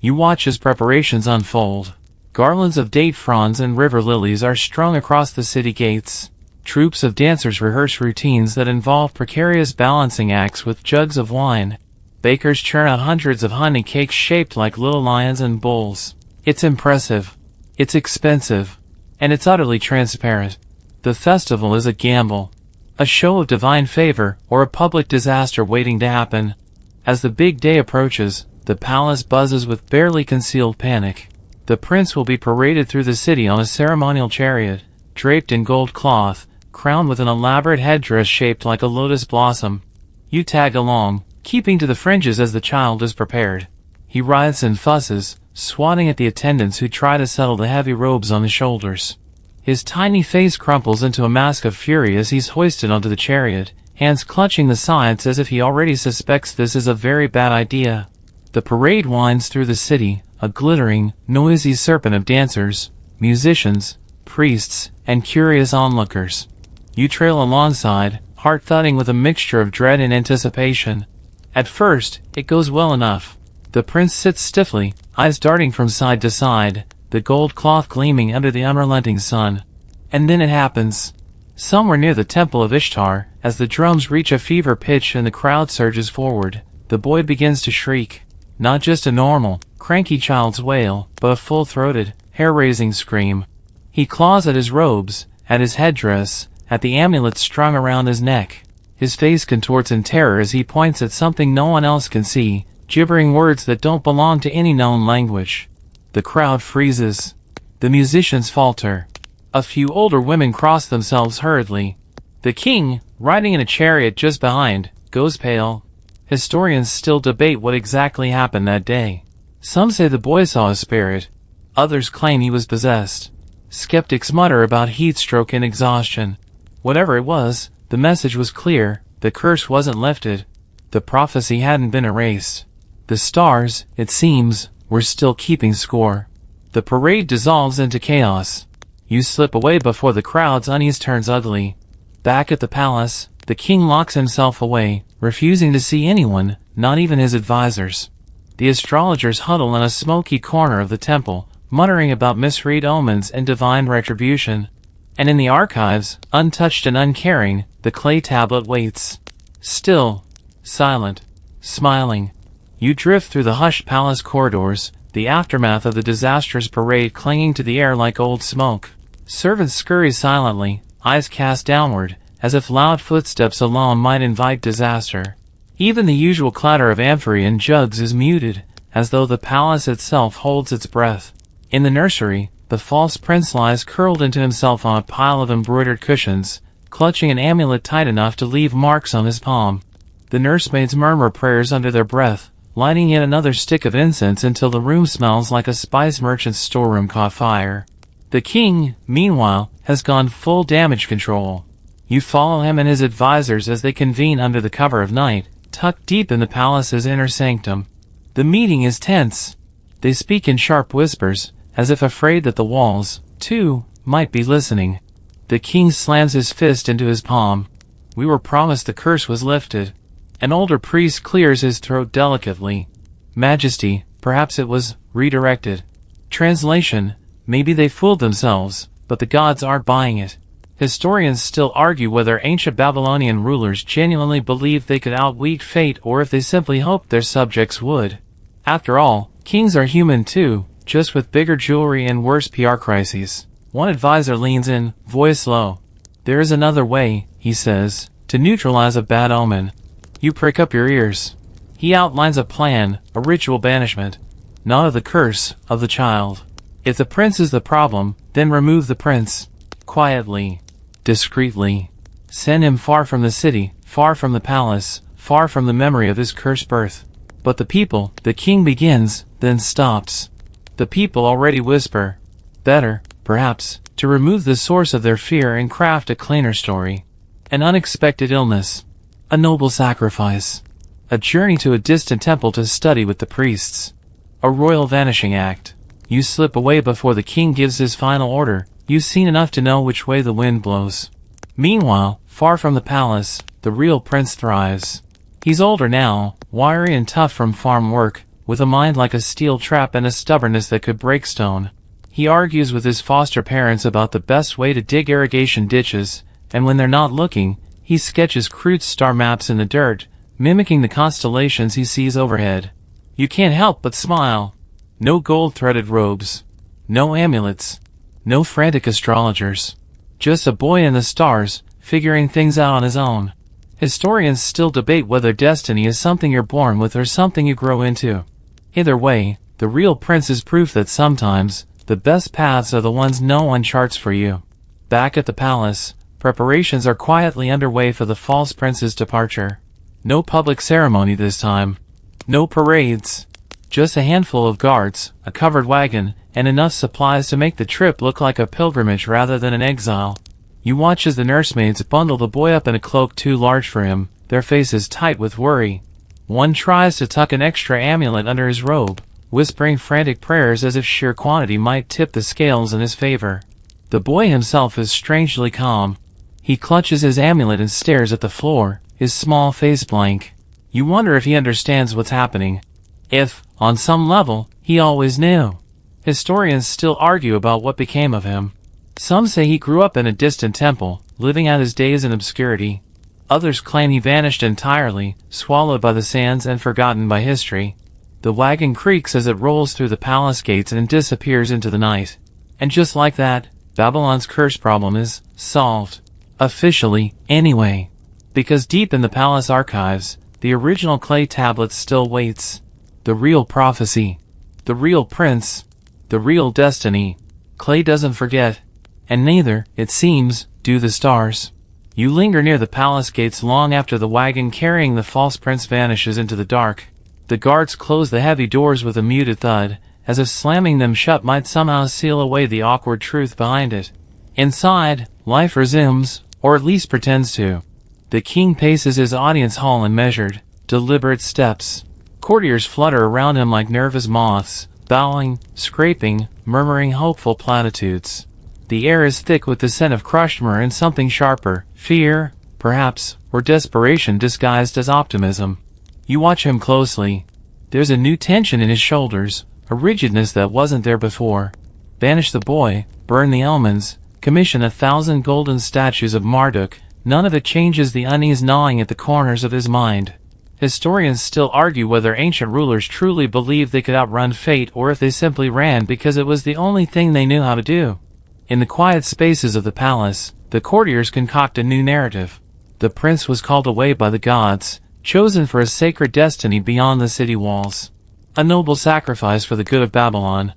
Speaker 1: You watch as preparations unfold. Garlands of date fronds and river lilies are strung across the city gates. Troops of dancers rehearse routines that involve precarious balancing acts with jugs of wine. Bakers churn out hundreds of honey cakes shaped like little lions and bulls. It's impressive. It's expensive. And it's utterly transparent. The festival is a gamble. A show of divine favor or a public disaster waiting to happen. As the big day approaches, the palace buzzes with barely concealed panic. The prince will be paraded through the city on a ceremonial chariot, draped in gold cloth, crowned with an elaborate headdress shaped like a lotus blossom. You tag along, keeping to the fringes as the child is prepared. He writhes and fusses, swatting at the attendants who try to settle the heavy robes on his shoulders. His tiny face crumples into a mask of fury as he's hoisted onto the chariot, hands clutching the sides as if he already suspects this is a very bad idea. The parade winds through the city, a glittering, noisy serpent of dancers, musicians, priests, and curious onlookers. You trail alongside, heart thudding with a mixture of dread and anticipation. At first, it goes well enough. The prince sits stiffly, eyes darting from side to side, the gold cloth gleaming under the unrelenting sun. And then it happens. Somewhere near the temple of Ishtar, as the drums reach a fever pitch and the crowd surges forward, the boy begins to shriek. Not just a normal, cranky child's wail, but a full-throated, hair-raising scream. He claws at his robes, at his headdress, at the amulet strung around his neck. His face contorts in terror as he points at something no one else can see, gibbering words that don't belong to any known language. The crowd freezes. The musicians falter. A few older women cross themselves hurriedly. The king, riding in a chariot just behind, goes pale. Historians still debate what exactly happened that day. Some say the boy saw a spirit. Others claim he was possessed. Skeptics mutter about heatstroke and exhaustion. Whatever it was, the message was clear. The curse wasn't lifted. The prophecy hadn't been erased. The stars, it seems, were still keeping score. The parade dissolves into chaos. You slip away before the crowd's unease turns ugly. Back at the palace, the king locks himself away, refusing to see anyone, not even his advisors. The astrologers huddle in a smoky corner of the temple, muttering about misread omens and divine retribution. And in the archives, untouched and uncaring, the clay tablet waits. Still, silent, smiling. You drift through the hushed palace corridors, the aftermath of the disastrous parade clinging to the air like old smoke. Servants scurry silently, eyes cast downward, as if loud footsteps alone might invite disaster. Even the usual clatter of amphorae and jugs is muted, as though the palace itself holds its breath. In the nursery, the false prince lies curled into himself on a pile of embroidered cushions, clutching an amulet tight enough to leave marks on his palm. The nursemaids murmur prayers under their breath, lighting yet another stick of incense until the room smells like a spice merchant's storeroom caught fire. The king, meanwhile, has gone full damage control. You follow him and his advisors as they convene under the cover of night, tucked deep in the palace's inner sanctum. The meeting is tense. They speak in sharp whispers, as if afraid that the walls, too, might be listening. The king slams his fist into his palm. We were promised the curse was lifted. An older priest clears his throat delicately. Majesty, perhaps it was redirected. Translation, maybe they fooled themselves, but the gods aren't buying it. Historians still argue whether ancient Babylonian rulers genuinely believed they could outweak fate or if they simply hoped their subjects would. After all, kings are human too, just with bigger jewelry and worse PR crises. One advisor leans in, voice low. There is another way, he says, to neutralize a bad omen. You prick up your ears. He outlines a plan, a ritual banishment. Not of the curse, of the child. If the prince is the problem, then remove the prince. Quietly. Discreetly. Send him far from the city, far from the palace, far from the memory of his cursed birth. But the people, the king begins, then stops. The people already whisper. Better, perhaps, to remove the source of their fear and craft a cleaner story. An unexpected illness. A noble sacrifice. A journey to a distant temple to study with the priests. A royal vanishing act. You slip away before the king gives his final order. You've seen enough to know which way the wind blows. Meanwhile, far from the palace, the real prince thrives. He's older now, wiry and tough from farm work, with a mind like a steel trap and a stubbornness that could break stone. He argues with his foster parents about the best way to dig irrigation ditches, and when they're not looking, he sketches crude star maps in the dirt, mimicking the constellations he sees overhead. You can't help but smile. No gold-threaded robes. No amulets. No frantic astrologers. Just a boy in the stars, figuring things out on his own. Historians still debate whether destiny is something you're born with or something you grow into. Either way, The real prince is proof that sometimes, the best paths are the ones no one charts for you. Back at the palace, preparations are quietly underway for the false prince's departure. No public ceremony this time. No parades. Just a handful of guards, a covered wagon, and enough supplies to make the trip look like a pilgrimage rather than an exile. You watch as the nursemaids bundle the boy up in a cloak too large for him, their faces tight with worry. One tries to tuck an extra amulet under his robe, whispering frantic prayers as if sheer quantity might tip the scales in his favor. The boy himself is strangely calm. He clutches his amulet and stares at the floor, his small face blank. You wonder if he understands what's happening. If, on some level, he always knew. Historians still argue about what became of him. Some say he grew up in a distant temple, living out his days in obscurity. Others claim he vanished entirely, swallowed by the sands and forgotten by history. The wagon creaks as it rolls through the palace gates and disappears into the night. And just like that, Babylon's curse problem is solved. Officially, anyway. Because deep in the palace archives, the original clay tablet still waits. The real prophecy. The real prince. The real destiny. Clay doesn't forget. And neither, it seems, do the stars. You linger near the palace gates long after the wagon carrying the false prince vanishes into the dark. The guards close the heavy doors with a muted thud, as if slamming them shut might somehow seal away the awkward truth behind it. Inside, life resumes, or at least pretends to. The king paces his audience hall in measured, deliberate steps. Courtiers flutter around him like nervous moths, bowing, scraping, murmuring hopeful platitudes. The air is thick with the scent of crushed myrrh and something sharper, fear, perhaps, or desperation disguised as optimism. You watch him closely. There's a new tension in his shoulders, a rigidness that wasn't there before. Banish the boy, burn the almonds, commission 1,000 golden statues of Marduk, none of it changes the unease gnawing at the corners of his mind. Historians still argue whether ancient rulers truly believed they could outrun fate or if they simply ran because it was the only thing they knew how to do. In the quiet spaces of the palace, the courtiers concoct a new narrative. The prince was called away by the gods, chosen for a sacred destiny beyond the city walls. A noble sacrifice for the good of Babylon.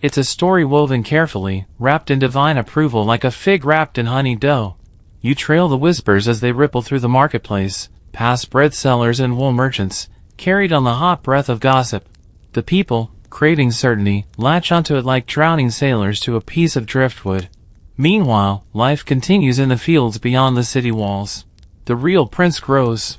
Speaker 1: It's a story woven carefully, wrapped in divine approval like a fig wrapped in honey dough. You trail the whispers as they ripple through the marketplace, past bread sellers and wool merchants, carried on the hot breath of gossip. The people, craving certainty, latch onto it like drowning sailors to a piece of driftwood. Meanwhile, life continues in the fields beyond the city walls. The real prince grows.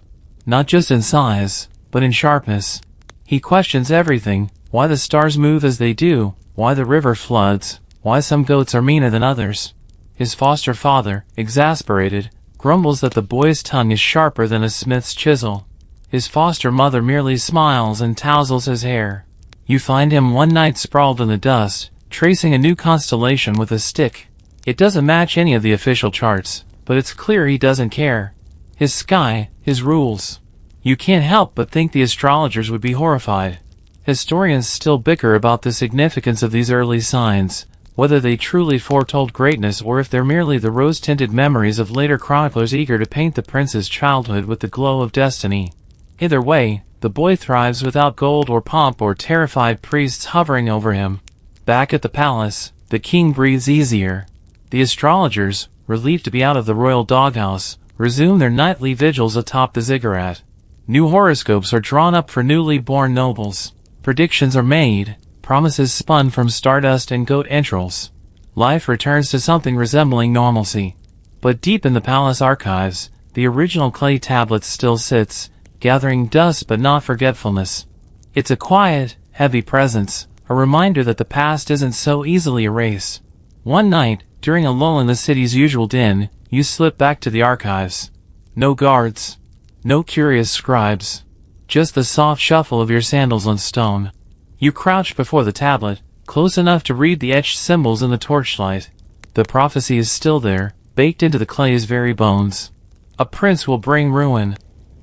Speaker 1: Not just in size, but in sharpness. He questions everything, why the stars move as they do, why the river floods, why some goats are meaner than others. His foster father, exasperated, grumbles that the boy's tongue is sharper than a smith's chisel. His foster mother merely smiles and touzles his hair. You find him one night sprawled in the dust, tracing a new constellation with a stick. It doesn't match any of the official charts, but it's clear he doesn't care. His sky, his rules. You can't help but think the astrologers would be horrified. Historians still bicker about the significance of these early signs, whether they truly foretold greatness or if they're merely the rose-tinted memories of later chroniclers eager to paint the prince's childhood with the glow of destiny. Either way, the boy thrives without gold or pomp or terrified priests hovering over him. Back at the palace, the king breathes easier. The astrologers, relieved to be out of the royal doghouse, resume their nightly vigils atop the ziggurat. New horoscopes are drawn up for newly born nobles. Predictions are made, promises spun from stardust and goat entrails. Life returns to something resembling normalcy. But deep in the palace archives, the original clay tablet still sits, gathering dust but not forgetfulness. It's a quiet, heavy presence, a reminder that the past isn't so easily erased. One night, during a lull in the city's usual din, you slip back to the archives. No guards. No curious scribes. Just the soft shuffle of your sandals on stone. You crouch before the tablet, close enough to read the etched symbols in the torchlight. The prophecy is still there, baked into the clay's very bones. A prince will bring ruin.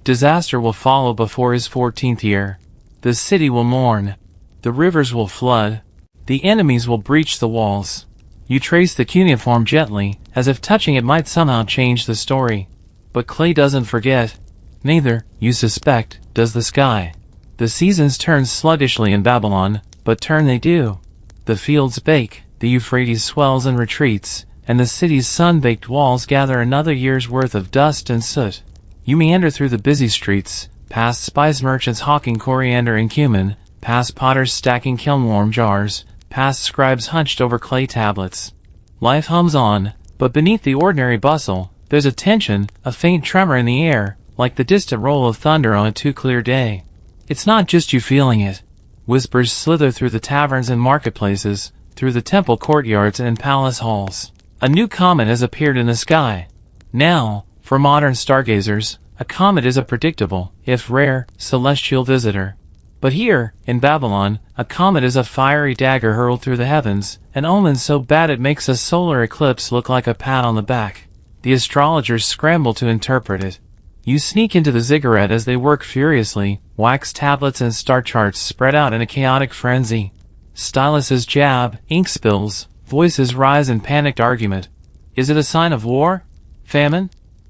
Speaker 1: Disaster will follow before his 14th year. The city will mourn. The rivers will flood. The enemies will breach the walls. You trace the cuneiform gently, as if touching it might somehow change the story. But clay doesn't forget. Neither, you suspect, does the sky. The seasons turn sluggishly in Babylon, but turn they do. The fields bake, the Euphrates swells and retreats, and the city's sun-baked walls gather another year's worth of dust and soot. You meander through the busy streets, past spice merchants hawking coriander and cumin, past potters stacking kiln-warm jars, past scribes hunched over clay tablets. Life hums on, but beneath the ordinary bustle, there's a tension, a faint tremor in the air, like the distant roll of thunder on a too clear day. It's not just you feeling it. Whispers slither through the taverns and marketplaces, through the temple courtyards and palace halls. A new comet has appeared in the sky. Now, for modern stargazers, a comet is a predictable, if rare, celestial visitor. But here, in Babylon, a comet is a fiery dagger hurled through the heavens, an omen so bad it makes a solar eclipse look like a pat on the back. The astrologers scramble to interpret it. You sneak into the ziggurat as they work furiously, wax tablets and star charts spread out in a chaotic frenzy. Styluses jab, ink spills, voices rise in panicked argument. Is it a sign of war? Famine?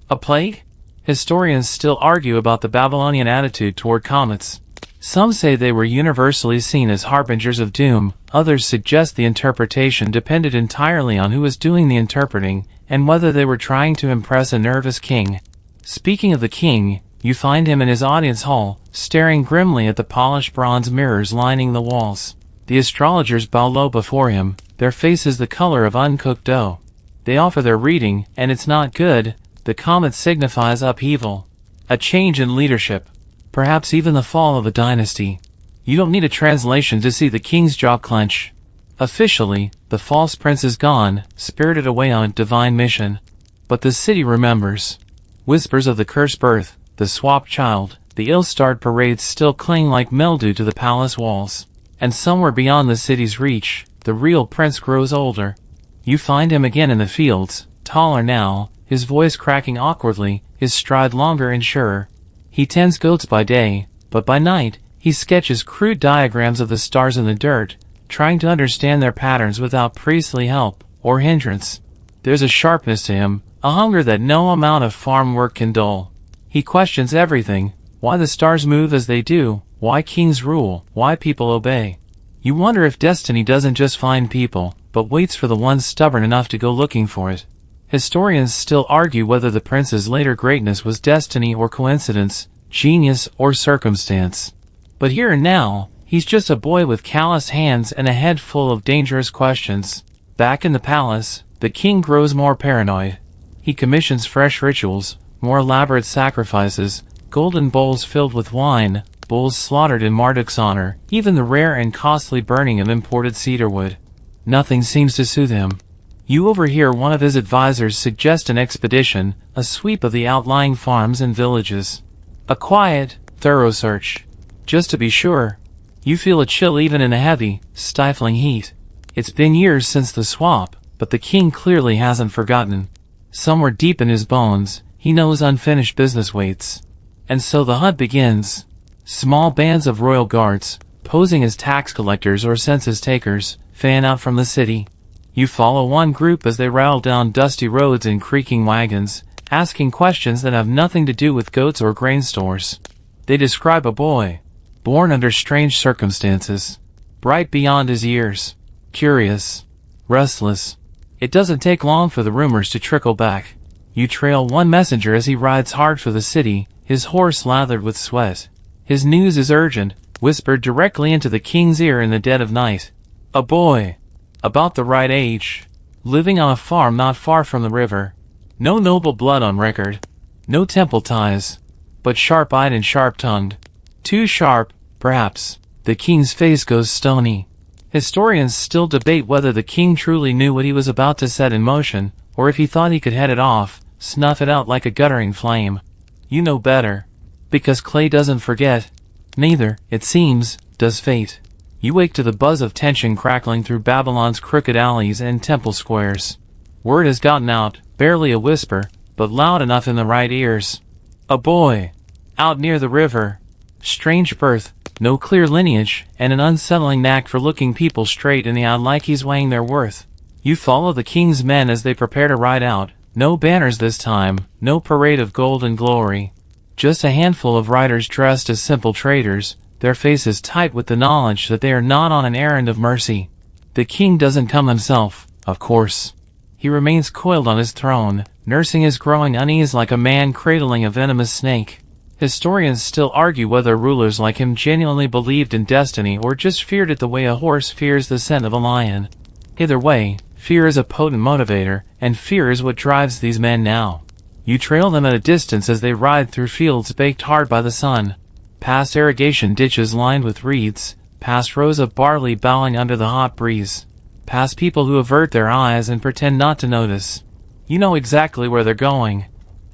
Speaker 1: A plague? Historians still argue about the Babylonian attitude toward comets. Some say they were universally seen as harbingers of doom, others suggest the interpretation depended entirely on who was doing the interpreting, and whether they were trying to impress a nervous king. Speaking of the king, you find him in his audience hall, staring grimly at the polished bronze mirrors lining the walls. The astrologers bow low before him, their faces the color of uncooked dough. They offer their reading, and it's not good. The comet signifies upheaval, a change in leadership, perhaps even the fall of a dynasty. You don't need a translation to see the king's jaw clench. Officially, the false prince is gone, spirited away on a divine mission. But the city remembers. Whispers of the cursed birth, the swapped child, the ill-starred parades still cling like mildew to the palace walls. And somewhere beyond the city's reach, the real prince grows older. You find him again in the fields, taller now, his voice cracking awkwardly, his stride longer and surer. He tends goats by day, but by night, he sketches crude diagrams of the stars in the dirt, trying to understand their patterns without priestly help or hindrance. There's a sharpness to him, a hunger that no amount of farm work can dull. He questions everything, why the stars move as they do, why kings rule, why people obey. You wonder if destiny doesn't just find people, but waits for the ones stubborn enough to go looking for it. Historians still argue whether the prince's later greatness was destiny or coincidence, genius or circumstance. But here and now, he's just a boy with calloused hands and a head full of dangerous questions. Back in the palace, the king grows more paranoid. He commissions fresh rituals, more elaborate sacrifices, golden bowls filled with wine, bulls slaughtered in Marduk's honor, even the rare and costly burning of imported cedarwood. Nothing seems to soothe him. You overhear one of his advisors suggest an expedition, a sweep of the outlying farms and villages. A quiet, thorough search. Just to be sure. You feel a chill even in the heavy, stifling heat. It's been years since the swap, but the king clearly hasn't forgotten. Somewhere deep in his bones, he knows unfinished business waits. And so the hunt begins. Small bands of royal guards, posing as tax collectors or census takers, fan out from the city. You follow one group as they rattle down dusty roads in creaking wagons, asking questions that have nothing to do with goats or grain stores. They describe a boy, born under strange circumstances, bright beyond his years, curious, restless. It doesn't take long for the rumors to trickle back. You trail one messenger as he rides hard for the city, his horse lathered with sweat. His news is urgent, whispered directly into the king's ear in the dead of night. A boy, about the right age, living on a farm not far from the river. No noble blood on record, no temple ties, but sharp-eyed and sharp-tongued. Too sharp, perhaps. The king's face goes stony. Historians still debate whether the king truly knew what he was about to set in motion, or if he thought he could head it off, snuff it out like a guttering flame. You know better. Because clay doesn't forget. Neither, it seems, does fate. You wake to the buzz of tension crackling through Babylon's crooked alleys and temple squares. Word has gotten out, barely a whisper, but loud enough in the right ears. A boy. Out near the river. Strange birth, no clear lineage, and an unsettling knack for looking people straight in the eye like he's weighing their worth. You follow the king's men as they prepare to ride out. No banners this time, no parade of gold and glory. Just a handful of riders dressed as simple traders, their faces tight with the knowledge that they are not on an errand of mercy. The king doesn't come himself, of course. He remains coiled on his throne, nursing his growing unease like a man cradling a venomous snake. Historians still argue whether rulers like him genuinely believed in destiny or just feared it the way a horse fears the scent of a lion. Either way, fear is a potent motivator, and fear is what drives these men now. You trail them at a distance as they ride through fields baked hard by the sun, past irrigation ditches lined with reeds, past rows of barley bowing under the hot breeze, past people who avert their eyes and pretend not to notice. You know exactly where they're going.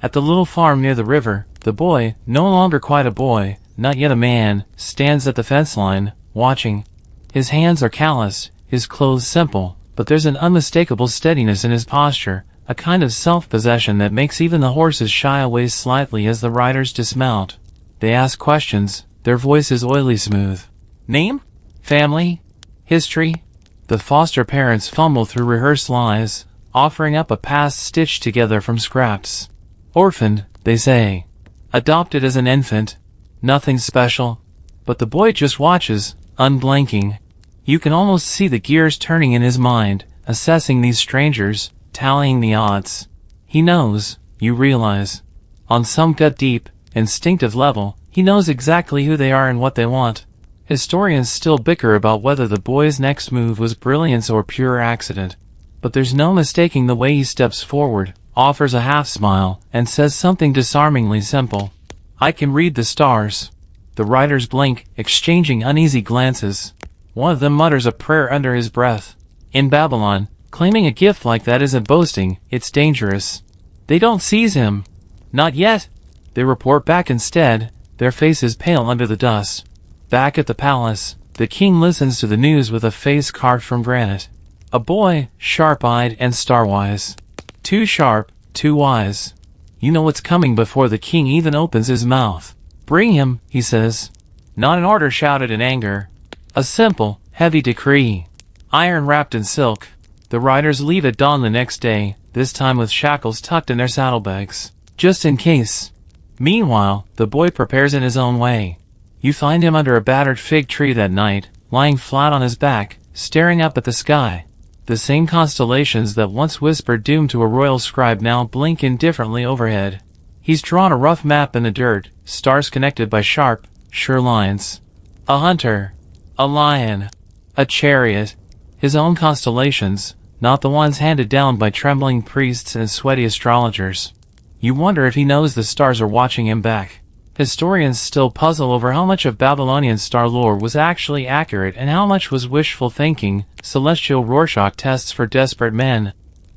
Speaker 1: At the little farm near the river, the boy, no longer quite a boy, not yet a man, stands at the fence line, watching. His hands are calloused, his clothes simple, but there's an unmistakable steadiness in his posture, a kind of self-possession that makes even the horses shy away slightly as the riders dismount. They ask questions, their voices oily smooth. Name? Family? History? The foster parents fumble through rehearsed lies, offering up a past stitched together from scraps. Orphaned, they say. Adopted as an infant. Nothing special. But the boy just watches, unblinking. You can almost see the gears turning in his mind, assessing these strangers, tallying the odds. He knows, you realize. On some gut-deep, instinctive level, he knows exactly who they are and what they want. Historians still bicker about whether the boy's next move was brilliance or pure accident. But there's no mistaking the way he steps forward, offers a half-smile, and says something disarmingly simple. I can read the stars. The riders blink, exchanging uneasy glances. One of them mutters a prayer under his breath. In Babylon, claiming a gift like that isn't boasting, it's dangerous. They don't seize him. Not yet. They report back instead, their faces pale under the dust. Back at the palace, the king listens to the news with a face carved from granite. A boy, sharp-eyed and star-wise. Too sharp, too wise. You know what's coming before the king even opens his mouth. Bring him, he says. Not an order shouted in anger. A simple, heavy decree. Iron wrapped in silk. The riders leave at dawn the next day, this time with shackles tucked in their saddlebags. Just in case. Meanwhile, the boy prepares in his own way. You find him under a battered fig tree that night, lying flat on his back, staring up at the sky. The same constellations that once whispered doom to a royal scribe now blink indifferently overhead. He's drawn a rough map in the dirt, stars connected by sharp, sure lines. A hunter. A lion. A chariot. His own constellations, not the ones handed down by trembling priests and sweaty astrologers. You wonder if he knows the stars are watching him back. Historians still puzzle over how much of Babylonian star lore was actually accurate and how much was wishful thinking, celestial Rorschach tests for desperate men.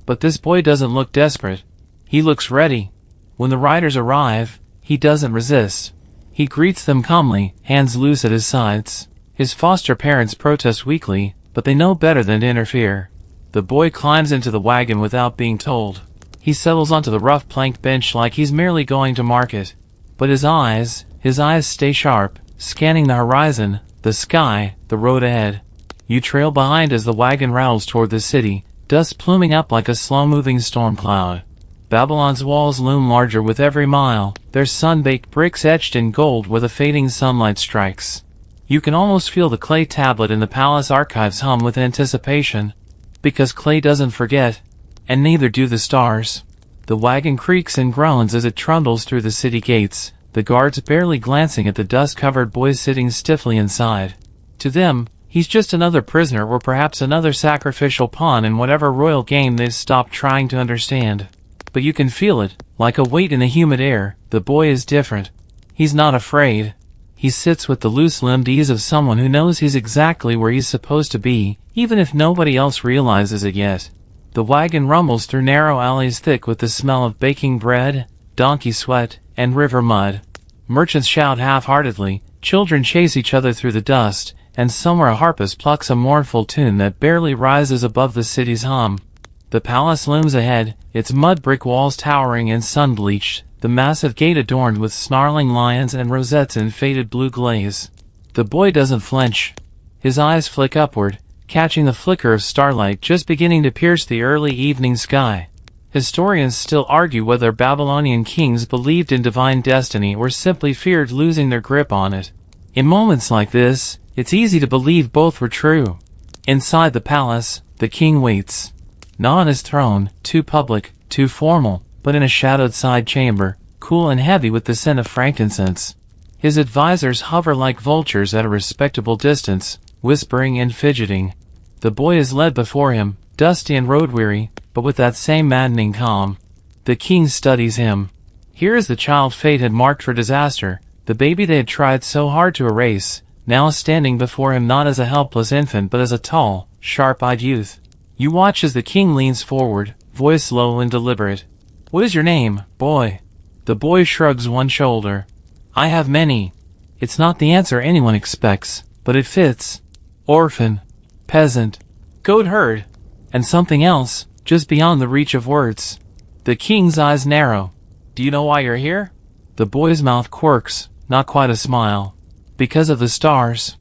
Speaker 1: But this boy doesn't look desperate. He looks ready. When the riders arrive, he doesn't resist. He greets them calmly, hands loose at his sides. His foster parents protest weakly, but they know better than to interfere. The boy climbs into the wagon without being told. He settles onto the rough planked bench like he's merely going to market. But his eyes stay sharp, scanning the horizon, the sky, the road ahead. You trail behind as the wagon rattles toward the city, dust pluming up like a slow-moving storm cloud. Babylon's walls loom larger with every mile, their sun-baked bricks etched in gold where the fading sunlight strikes. You can almost feel the clay tablet in the palace archives hum with anticipation. Because clay doesn't forget, and neither do the stars. The wagon creaks and groans as it trundles through the city gates, the guards barely glancing at the dust-covered boy sitting stiffly inside. To them, he's just another prisoner or perhaps another sacrificial pawn in whatever royal game they've stopped trying to understand. But you can feel it, like a weight in the humid air. The boy is different. He's not afraid. He sits with the loose-limbed ease of someone who knows he's exactly where he's supposed to be, even if nobody else realizes it yet. The wagon rumbles through narrow alleys thick with the smell of baking bread, donkey sweat, and river mud. Merchants shout half-heartedly, children chase each other through the dust, and somewhere a harpist plucks a mournful tune that barely rises above the city's hum. The palace looms ahead, its mud brick walls towering and sun-bleached, the massive gate adorned with snarling lions and rosettes in faded blue glaze. The boy doesn't flinch. His eyes flick upward, catching the flicker of starlight just beginning to pierce the early evening sky. Historians still argue whether Babylonian kings believed in divine destiny or simply feared losing their grip on it. In moments like this, it's easy to believe both were true. Inside the palace, the king waits. Not on his throne, too public, too formal, but in a shadowed side chamber, cool and heavy with the scent of frankincense. His advisors hover like vultures at a respectable distance, whispering and fidgeting. The boy is led before him, dusty and road-weary, but with that same maddening calm. The king studies him. Here is the child fate had marked for disaster, the baby they had tried so hard to erase, now standing before him not as a helpless infant but as a tall, sharp-eyed youth. You watch as the king leans forward, voice low and deliberate. "What is your name, boy?" The boy shrugs one shoulder. "I have many." It's not the answer anyone expects, but it fits. Orphan, peasant, goat herd, and something else, just beyond the reach of words. The king's eyes narrow. "Do you know why you're here?" The boy's mouth quirks, not quite a smile. "Because of the stars."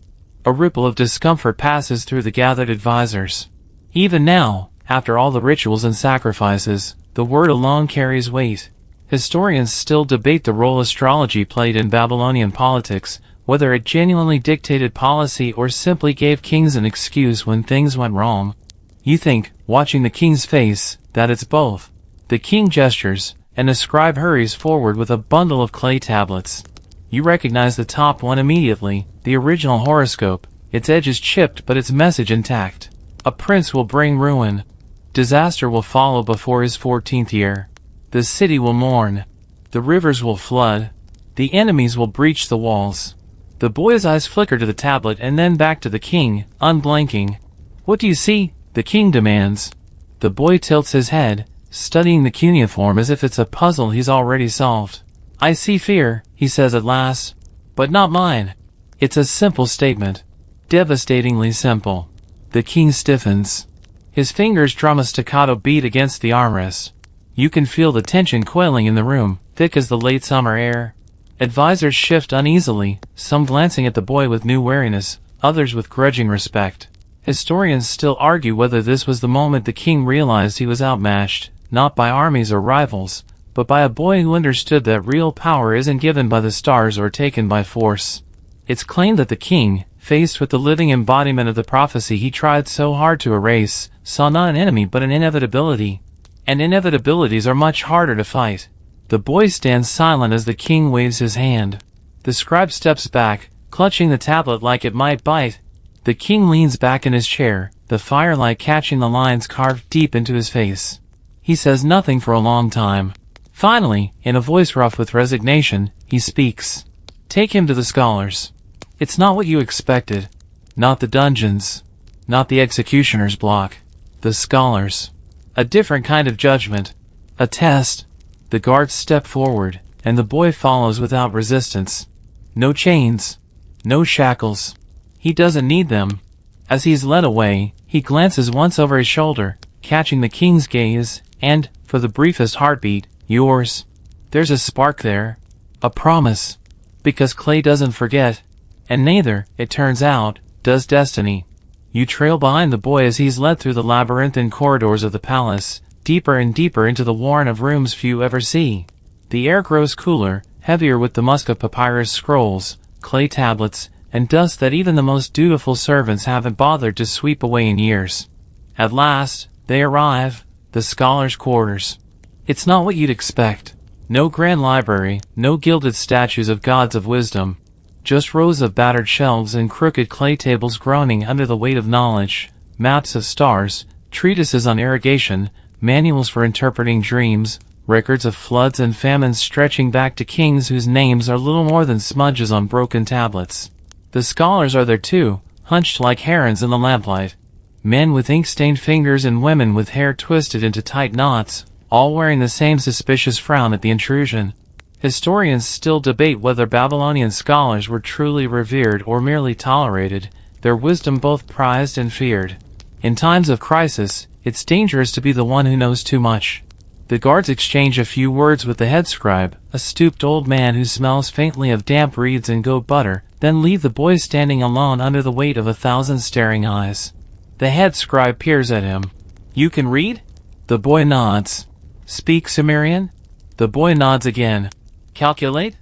Speaker 1: A ripple of discomfort passes through the gathered advisors. Even now, after all the rituals and sacrifices, the word alone carries weight. Historians still debate the role astrology played in Babylonian politics, whether it genuinely dictated policy or simply gave kings an excuse when things went wrong. You think, watching the king's face, that it's both. The king gestures, and a scribe hurries forward with a bundle of clay tablets. You recognize the top one immediately, the original horoscope, its edges chipped but its message intact. A prince will bring ruin. Disaster will follow before his 14th year. The city will mourn. The rivers will flood. The enemies will breach the walls. The boy's eyes flicker to the tablet and then back to the king, unblinking. "What do you see?" the king demands. The boy tilts his head, studying the cuneiform as if it's a puzzle he's already solved. "I see fear," he says at last. "But not mine." It's a simple statement. Devastatingly simple. The king stiffens. His fingers drum a staccato beat against the armrest. You can feel the tension coiling in the room, thick as the late summer air. Advisors shift uneasily, some glancing at the boy with new wariness, others with grudging respect. Historians still argue whether this was the moment the king realized he was outmatched, not by armies or rivals, but by a boy who understood that real power isn't given by the stars or taken by force. It's claimed that the king, faced with the living embodiment of the prophecy he tried so hard to erase, saw not an enemy but an inevitability. And inevitabilities are much harder to fight. The boy stands silent as the king waves his hand. The scribe steps back, clutching the tablet like it might bite. The king leans back in his chair, the firelight catching the lines carved deep into his face. He says nothing for a long time. Finally, in a voice rough with resignation, he speaks. "Take him to the scholars. It's not what you expected. Not the dungeons. Not the executioner's block. The scholars. A different kind of judgment. A test." The guards step forward, and the boy follows without resistance. No chains. No shackles. He doesn't need them. As he's led away, he glances once over his shoulder, catching the king's gaze, and, for the briefest heartbeat, yours. There's a spark there. A promise. Because clay doesn't forget. And neither, it turns out, does destiny. You trail behind the boy as he's led through the labyrinthine corridors of the palace, deeper and deeper into the warren of rooms few ever see. The air grows cooler, heavier with the musk of papyrus scrolls, clay tablets, and dust that even the most dutiful servants haven't bothered to sweep away in years. At last, they arrive, the scholars' quarters. It's not what you'd expect. No grand library, no gilded statues of gods of wisdom. Just rows of battered shelves and crooked clay tables groaning under the weight of knowledge, maps of stars, treatises on irrigation, manuals for interpreting dreams, records of floods and famines stretching back to kings whose names are little more than smudges on broken tablets. The scholars are there too, hunched like herons in the lamplight. Men with ink-stained fingers and women with hair twisted into tight knots, all wearing the same suspicious frown at the intrusion. Historians still debate whether Babylonian scholars were truly revered or merely tolerated, their wisdom both prized and feared. In times of crisis, it's dangerous to be the one who knows too much. The guards exchange a few words with the head scribe, a stooped old man who smells faintly of damp reeds and goat butter, then leave the boy standing alone under the weight of 1,000 staring eyes. The head scribe peers at him. "You can read?" The boy nods. "Speak Sumerian?" The boy nods again. "Calculate?"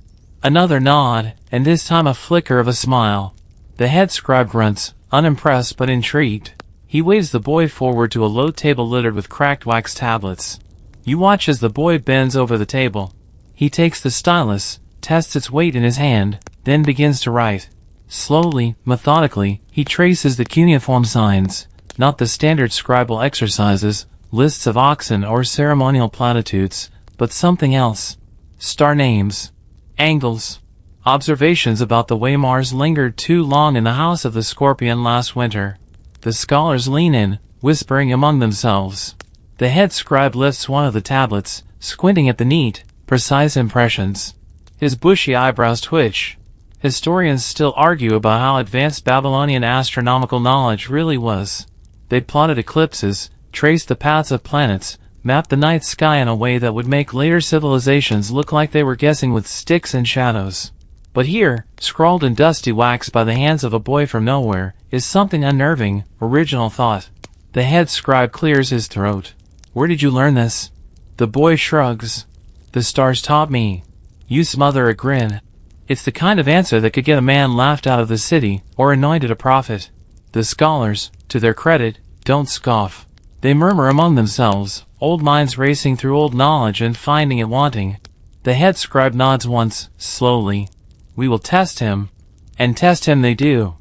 Speaker 1: Another nod, and this time a flicker of a smile. The head scribe grunts, unimpressed but intrigued. He waves the boy forward to a low table littered with cracked wax tablets. You watch as the boy bends over the table. He takes the stylus, tests its weight in his hand, then begins to write. Slowly, methodically, he traces the cuneiform signs, not the standard scribal exercises, lists of oxen or ceremonial platitudes, but something else. Star names. Angles. Observations about the way Mars lingered too long in the house of the Scorpion last winter. The scholars lean in, whispering among themselves. The head scribe lifts one of the tablets, squinting at the neat, precise impressions. His bushy eyebrows twitch. Historians still argue about how advanced Babylonian astronomical knowledge really was. They plotted eclipses, traced the paths of planets, mapped the night sky in a way that would make later civilizations look like they were guessing with sticks and shadows. But here, scrawled in dusty wax by the hands of a boy from nowhere, is something unnerving, original thought. The head scribe clears his throat. Where did you learn this? The boy shrugs. The stars taught me. You smother a grin. It's the kind of answer that could get a man laughed out of the city, or anointed a prophet. The scholars, to their credit, don't scoff. They murmur among themselves, old minds racing through old knowledge and finding it wanting. The head scribe nods once, slowly. We will test him. And test him they do.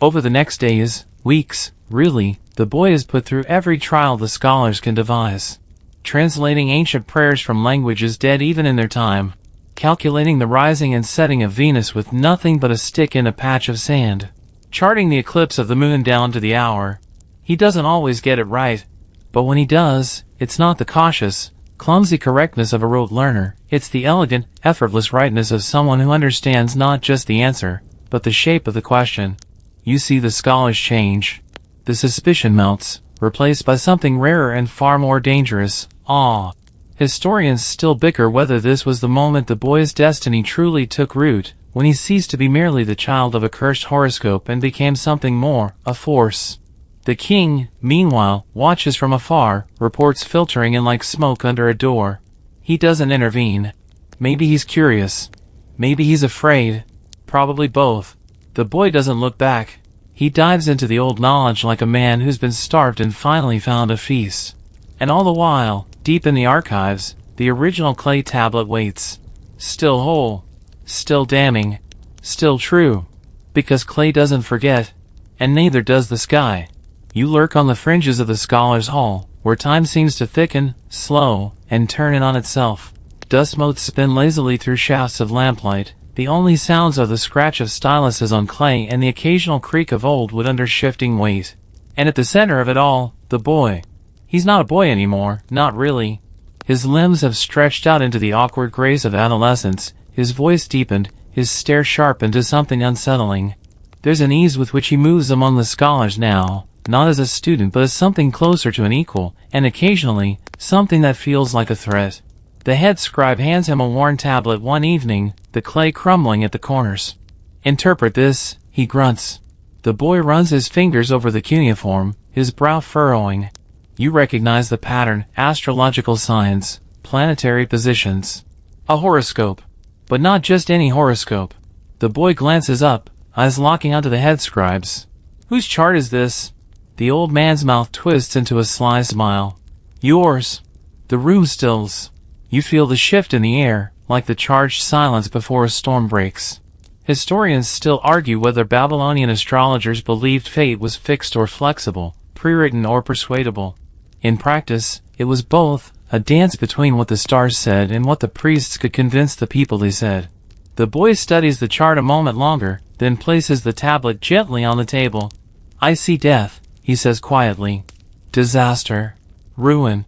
Speaker 1: Over the next days, weeks, really, the boy is put through every trial the scholars can devise. Translating ancient prayers from languages dead even in their time. Calculating the rising and setting of Venus with nothing but a stick in a patch of sand. Charting the eclipse of the moon down to the hour. He doesn't always get it right. But when he does, it's not the cautious, clumsy correctness of a rote learner, it's the elegant, effortless rightness of someone who understands not just the answer, but the shape of the question. You see the scholars change. The suspicion melts, replaced by something rarer and far more dangerous, awe. Historians still bicker whether this was the moment the boy's destiny truly took root, when he ceased to be merely the child of a cursed horoscope and became something more, a force. The king, meanwhile, watches from afar, reports filtering in like smoke under a door. He doesn't intervene. Maybe he's curious. Maybe he's afraid. Probably both. The boy doesn't look back. He dives into the old knowledge like a man who's been starved and finally found a feast. And all the while, deep in the archives, the original clay tablet waits. Still whole. Still damning. Still true. Because clay doesn't forget. And neither does the sky. You lurk on the fringes of the scholar's hall, where time seems to thicken, slow, and turn in on itself. Dust motes spin lazily through shafts of lamplight. The only sounds are the scratch of styluses on clay and the occasional creak of old wood under shifting weight. And at the center of it all, the boy. He's not a boy anymore, not really. His limbs have stretched out into the awkward grace of adolescence, his voice deepened, his stare sharpened to something unsettling. There's an ease with which he moves among the scholars now. Not as a student but as something closer to an equal, and occasionally, something that feels like a threat. The head scribe hands him a worn tablet one evening, the clay crumbling at the corners. Interpret this, he grunts. The boy runs his fingers over the cuneiform, his brow furrowing. You recognize the pattern, astrological signs, planetary positions. A horoscope. But not just any horoscope. The boy glances up, eyes locking onto the head scribe's. Whose chart is this? The old man's mouth twists into a sly smile. Yours. The room stills. You feel the shift in the air, like the charged silence before a storm breaks. Historians still argue whether Babylonian astrologers believed fate was fixed or flexible, pre-written or persuadable. In practice, it was both, a dance between what the stars said and what the priests could convince the people they said. The boy studies the chart a moment longer, then places the tablet gently on the table. I see death, he says quietly. Disaster. Ruin.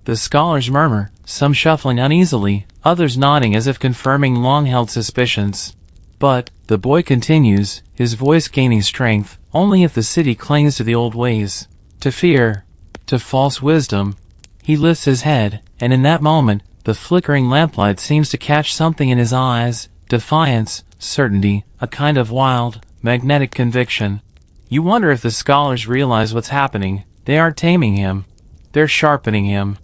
Speaker 1: The scholars murmur, some shuffling uneasily, others nodding as if confirming long-held suspicions. But, the boy continues, his voice gaining strength, only if the city clings to the old ways. To fear. To false wisdom. He lifts his head, and in that moment, the flickering lamplight seems to catch something in his eyes, defiance, certainty, a kind of wild, magnetic conviction. You wonder if the scholars realize what's happening. They aren't taming him. They're sharpening him.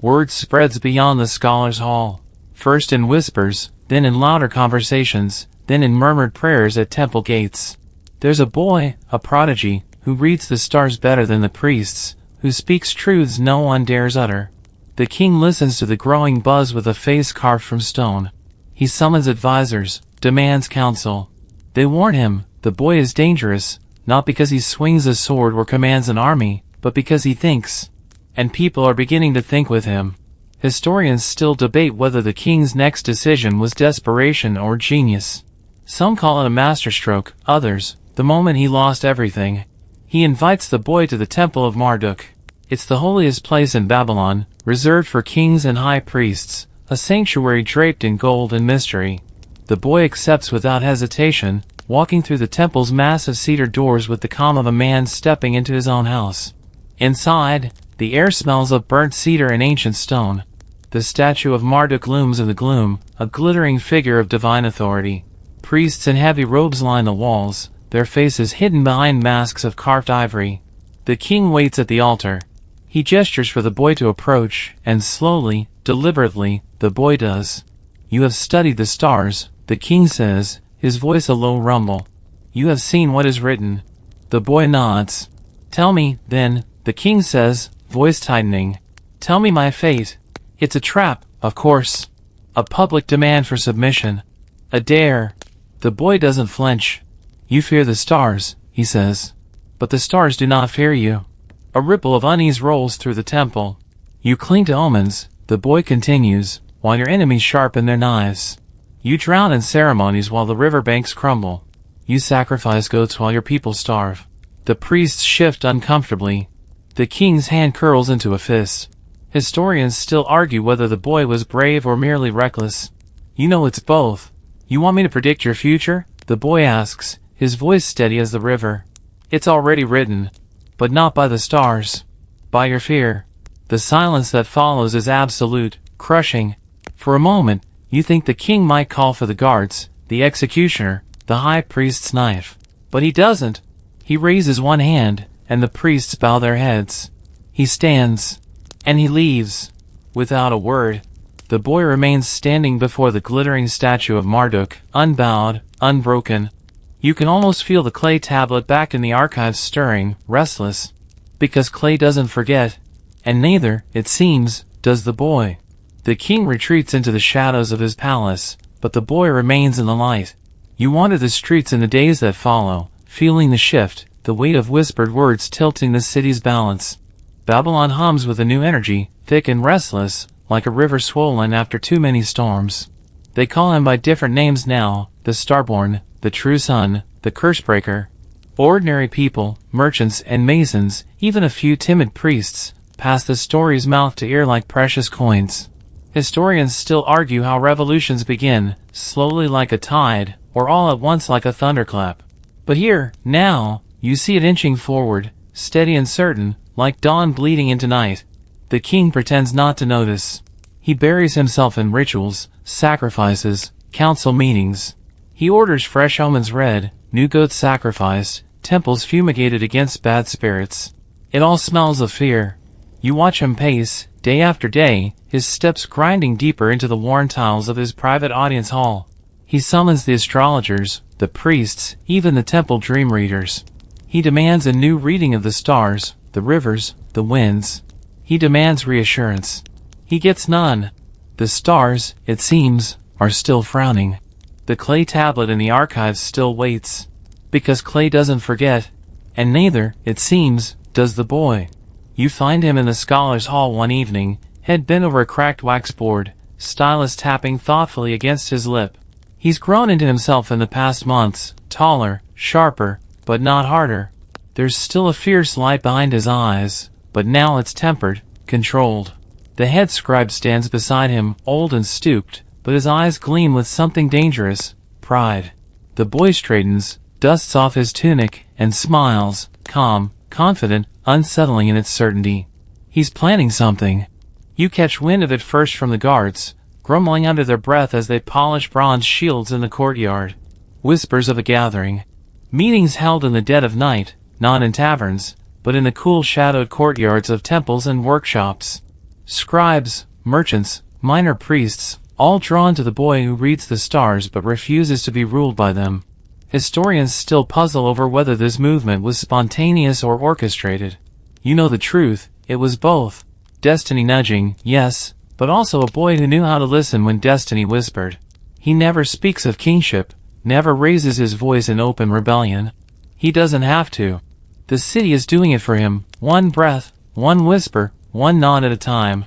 Speaker 1: Word spreads beyond the scholars' hall. First in whispers, then in louder conversations, then in murmured prayers at temple gates. There's a boy, a prodigy, who reads the stars better than the priests, who speaks truths no one dares utter. The king listens to the growing buzz with a face carved from stone. He summons advisors, demands counsel. They warn him, the boy is dangerous, not because he swings a sword or commands an army, but because he thinks. And people are beginning to think with him. Historians still debate whether the king's next decision was desperation or genius. Some call it a masterstroke, others, the moment he lost everything. He invites the boy to the temple of Marduk. It's the holiest place in Babylon, reserved for kings and high priests, a sanctuary draped in gold and mystery. The boy accepts without hesitation, walking through the temple's massive cedar doors with the calm of a man stepping into his own house. Inside, the air smells of burnt cedar and ancient stone. The statue of Marduk looms in the gloom, a glittering figure of divine authority. Priests in heavy robes line the walls, their faces hidden behind masks of carved ivory. The king waits at the altar. He gestures for the boy to approach, and slowly, deliberately, the boy does. "You have studied the stars," the king says, his voice a low rumble. "You have seen what is written." The boy nods. "Tell me, then," the king says, voice tightening. "Tell me my fate." It's a trap, of course. A public demand for submission. A dare. The boy doesn't flinch. "You fear the stars," he says. "But the stars do not fear you." A ripple of unease rolls through the temple. "You cling to omens," the boy continues, "while your enemies sharpen their knives. You drown in ceremonies while the riverbanks crumble. You sacrifice goats while your people starve." The priests shift uncomfortably. The king's hand curls into a fist. Historians still argue whether the boy was brave or merely reckless. "You know it's both. You want me to predict your future?" the boy asks, his voice steady as the river. "It's already written. But not by the stars. By your fear." The silence that follows is absolute, crushing. For a moment, you think the king might call for the guards, the executioner, the high priest's knife. But he doesn't. He raises one hand, and the priests bow their heads. He stands. And he leaves. Without a word. The boy remains standing before the glittering statue of Marduk, unbowed, unbroken. You can almost feel the clay tablet back in the archives stirring, restless. Because clay doesn't forget. And neither, it seems, does the boy. The king retreats into the shadows of his palace, but the boy remains in the light. You wander the streets in the days that follow, feeling the shift, the weight of whispered words tilting the city's balance. Babylon hums with a new energy, thick and restless, like a river swollen after too many storms. They call him by different names now, the Starborn, the True Sun, the Cursebreaker. Ordinary people, merchants and masons, even a few timid priests, pass the story's mouth to ear like precious coins. Historians still argue how revolutions begin, slowly like a tide, or all at once like a thunderclap. But here, now, you see it inching forward, steady and certain, like dawn bleeding into night. The king pretends not to notice. He buries himself in rituals, sacrifices, council meetings. He orders fresh omens read, new goats sacrificed, temples fumigated against bad spirits. It all smells of fear. You watch him pace, day after day, his steps grinding deeper into the worn tiles of his private audience hall. He summons the astrologers, the priests, even the temple dream readers. He demands a new reading of the stars, the rivers, the winds. He demands reassurance. He gets none. The stars, it seems, are still frowning. The clay tablet in the archives still waits. Because clay doesn't forget. And neither, it seems, does the boy. You find him in the scholars' hall one evening, head bent over a cracked wax board, stylus tapping thoughtfully against his lip. He's grown into himself in the past months, taller, sharper, but not harder. There's still a fierce light behind his eyes, but now it's tempered, controlled. The head scribe stands beside him, old and stooped, but his eyes gleam with something dangerous, pride. The boy straightens, dusts off his tunic, and smiles, calm, confident, unsettling in its certainty. He's planning something. You catch wind of it first from the guards, grumbling under their breath as they polish bronze shields in the courtyard. Whispers of a gathering. Meetings held in the dead of night, not in taverns, but in the cool shadowed courtyards of temples and workshops. Scribes, merchants, minor priests, all drawn to the boy who reads the stars but refuses to be ruled by them. Historians still puzzle over whether this movement was spontaneous or orchestrated. You know the truth, it was both. Destiny nudging, yes, but also a boy who knew how to listen when destiny whispered. He never speaks of kingship, never raises his voice in open rebellion. He doesn't have to. The city is doing it for him, one breath, one whisper, one nod at a time.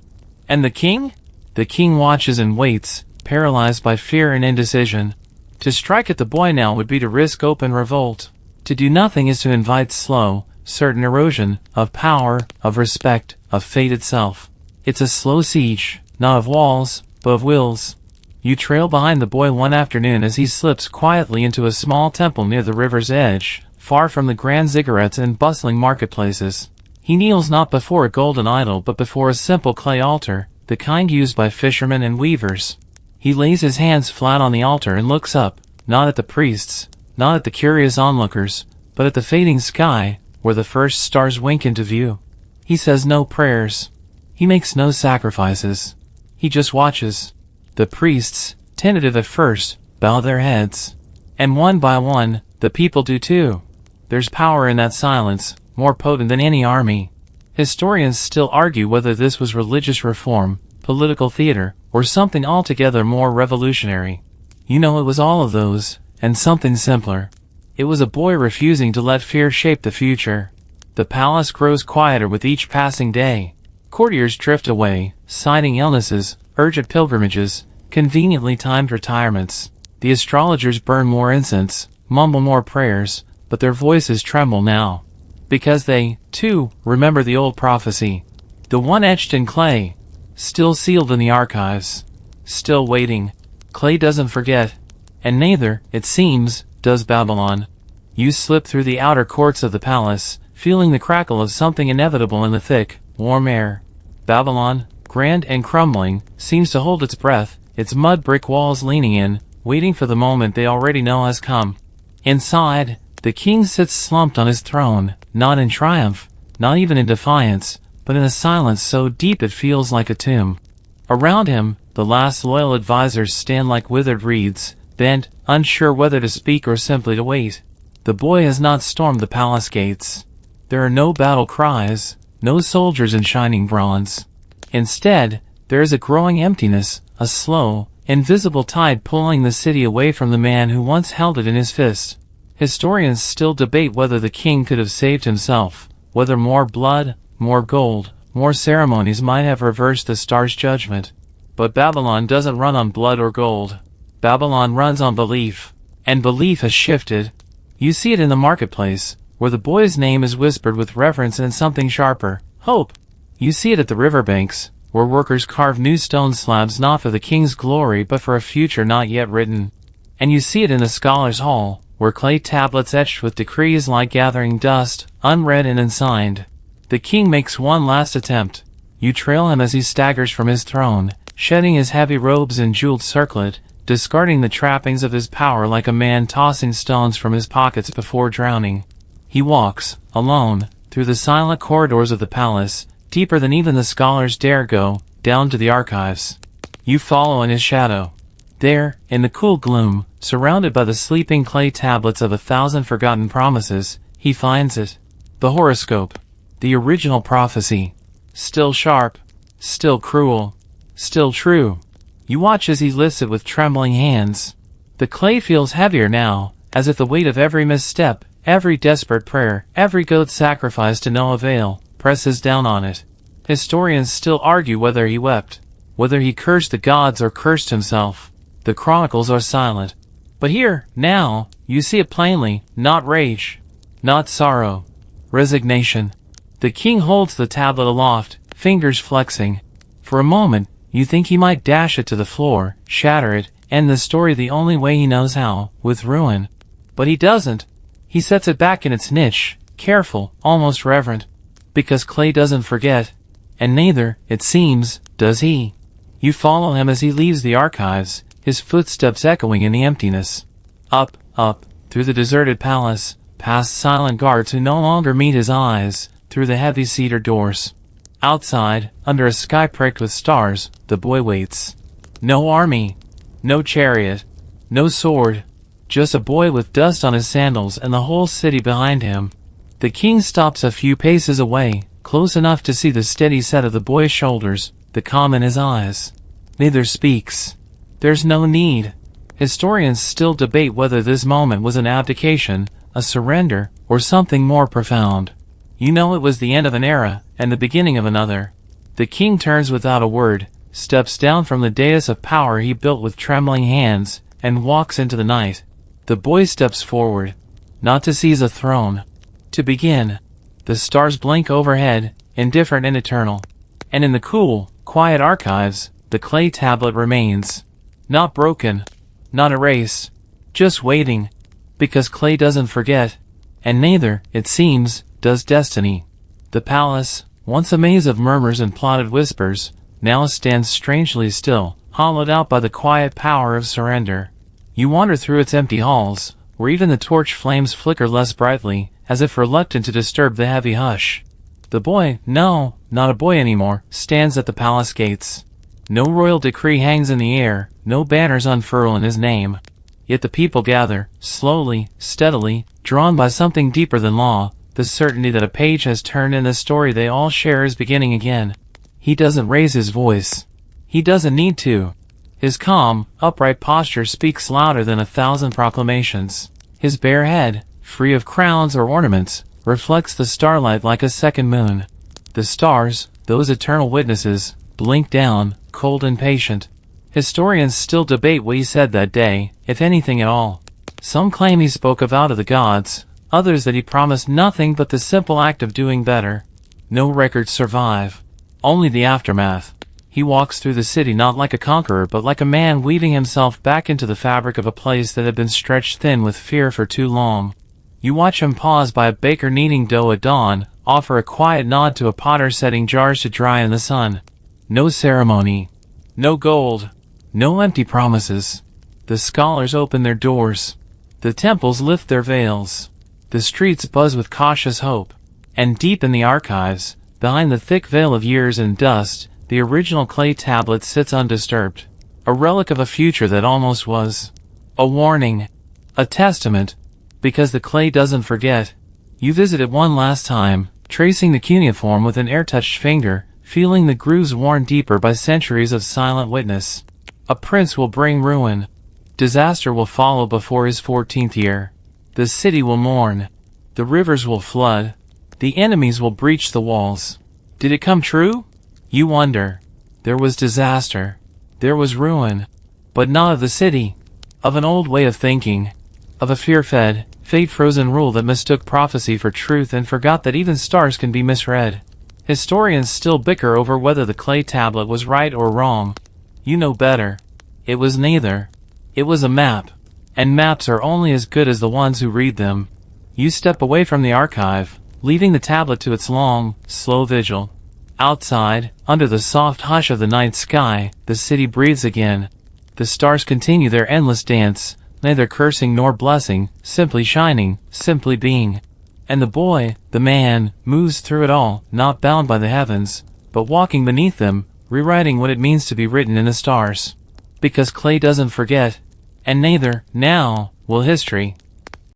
Speaker 1: And the king? The king watches and waits, paralyzed by fear and indecision. To strike at the boy now would be to risk open revolt. To do nothing is to invite slow, certain erosion, of power, of respect, of fate itself. It's a slow siege, not of walls, but of wills. You trail behind the boy one afternoon as he slips quietly into a small temple near the river's edge, far from the grand ziggurats and bustling marketplaces. He kneels not before a golden idol but before a simple clay altar, the kind used by fishermen and weavers. He lays his hands flat on the altar and looks up, not at the priests, not at the curious onlookers, but at the fading sky, where the first stars wink into view. He says no prayers. He makes no sacrifices. He just watches. The priests, tentative at first, bow their heads. And one by one, the people do too. There's power in that silence, more potent than any army. Historians still argue whether this was religious reform, political theater, or something altogether more revolutionary. You know, it was all of those, and something simpler. It was a boy refusing to let fear shape the future. The palace grows quieter with each passing day. Courtiers drift away, citing illnesses, urgent pilgrimages, conveniently timed retirements. The astrologers burn more incense, mumble more prayers, but their voices tremble now. Because they, too, remember the old prophecy. The one etched in clay. Still sealed in the archives. Still waiting. Clay doesn't forget. And neither, it seems, does Babylon. You slip through the outer courts of the palace, feeling the crackle of something inevitable in the thick, warm air. Babylon, grand and crumbling, seems to hold its breath, its mud brick walls leaning in, waiting for the moment they already know has come. Inside, the king sits slumped on his throne, not in triumph, not even in defiance, but in a silence so deep it feels like a tomb. Around him, the last loyal advisors stand like withered reeds, bent, unsure whether to speak or simply to wait. The boy has not stormed the palace gates. There are no battle cries, no soldiers in shining bronze. Instead, there is a growing emptiness, a slow, invisible tide pulling the city away from the man who once held it in his fist. Historians still debate whether the king could have saved himself, whether more blood, more gold, more ceremonies might have reversed the star's judgment. But Babylon doesn't run on blood or gold. Babylon runs on belief. And belief has shifted. You see it in the marketplace, where the boy's name is whispered with reverence and something sharper, hope. You see it at the riverbanks, where workers carve new stone slabs not for the king's glory but for a future not yet written. And you see it in the scholars' hall, where clay tablets etched with decrees lie gathering dust, unread and unsigned. The king makes one last attempt. You trail him as he staggers from his throne, shedding his heavy robes and jeweled circlet, discarding the trappings of his power like a man tossing stones from his pockets before drowning. He walks, alone, through the silent corridors of the palace, deeper than even the scholars dare go, down to the archives. You follow in his shadow. There, in the cool gloom, surrounded by the sleeping clay tablets of 1,000 forgotten promises, he finds it. The horoscope. The original prophecy. Still sharp. Still cruel. Still true. You watch as he lifts it with trembling hands. The clay feels heavier now, as if the weight of every misstep, every desperate prayer, every goat sacrifice to no avail, presses down on it. Historians still argue whether he wept, whether he cursed the gods or cursed himself. The chronicles are silent. But here, now, you see it plainly, not rage, not sorrow, resignation. The king holds the tablet aloft, fingers flexing. For a moment, you think he might dash it to the floor, shatter it, end the story the only way he knows how, with ruin. But he doesn't. He sets it back in its niche, careful, almost reverent. Because clay doesn't forget. And neither, it seems, does he. You follow him as he leaves the archives, his footsteps echoing in the emptiness. Up, through the deserted palace, past silent guards who no longer meet his eyes, through the heavy cedar doors. Outside, under a sky pricked with stars, the boy waits. No army. No chariot. No sword. Just a boy with dust on his sandals and the whole city behind him. The king stops a few paces away, close enough to see the steady set of the boy's shoulders, the calm in his eyes. Neither speaks. There's no need. Historians still debate whether this moment was an abdication, a surrender, or something more profound. You know it was the end of an era, and the beginning of another. The king turns without a word, steps down from the dais of power he built with trembling hands, and walks into the night. The boy steps forward, not to seize a throne. To begin. The stars blink overhead, indifferent and eternal. And in the cool, quiet archives, the clay tablet remains. Not broken. Not erased. Just waiting. Because clay doesn't forget. And neither, it seems, does destiny. The palace, once a maze of murmurs and plotted whispers, now stands strangely still, hollowed out by the quiet power of surrender. You wander through its empty halls, where even the torch flames flicker less brightly, as if reluctant to disturb the heavy hush. The boy, no, not a boy anymore, stands at the palace gates. No royal decree hangs in the air, no banners unfurl in his name. Yet the people gather, slowly, steadily, drawn by something deeper than law, the certainty that a page has turned in the story they all share is beginning again. He doesn't raise his voice. He doesn't need to. His calm, upright posture speaks louder than 1,000 proclamations. His bare head, free of crowns or ornaments, reflects the starlight like a second moon. The stars, those eternal witnesses, blink down, cold and patient. Historians still debate what he said that day, if anything at all. Some claim he spoke a vow to the gods, others that he promised nothing but the simple act of doing better. No records survive. Only the aftermath. He walks through the city not like a conqueror but like a man weaving himself back into the fabric of a place that had been stretched thin with fear for too long. You watch him pause by a baker kneading dough at dawn, offer a quiet nod to a potter setting jars to dry in the sun. No ceremony. No gold. No empty promises. The scholars open their doors. The temples lift their veils. The streets buzz with cautious hope. And deep in the archives, behind the thick veil of years and dust, the original clay tablet sits undisturbed. A relic of a future that almost was. A warning. A testament. Because the clay doesn't forget. You visit it one last time, tracing the cuneiform with an air-touched finger, feeling the grooves worn deeper by centuries of silent witness. A prince will bring ruin. Disaster will follow before his 14th year. The city will mourn. The rivers will flood. The enemies will breach the walls. Did it come true? You wonder. There was disaster. There was ruin. But not of the city. Of an old way of thinking. Of a fear-fed, fate-frozen rule that mistook prophecy for truth and forgot that even stars can be misread. Historians still bicker over whether the clay tablet was right or wrong. You know better. It was neither. It was a map. And maps are only as good as the ones who read them. You step away from the archive, leaving the tablet to its long, slow vigil. Outside, under the soft hush of the night sky, the city breathes again. The stars continue their endless dance, neither cursing nor blessing, simply shining, simply being. And the boy, the man, moves through it all, not bound by the heavens, but walking beneath them, rewriting what it means to be written in the stars. Because clay doesn't forget, and neither, now, will history.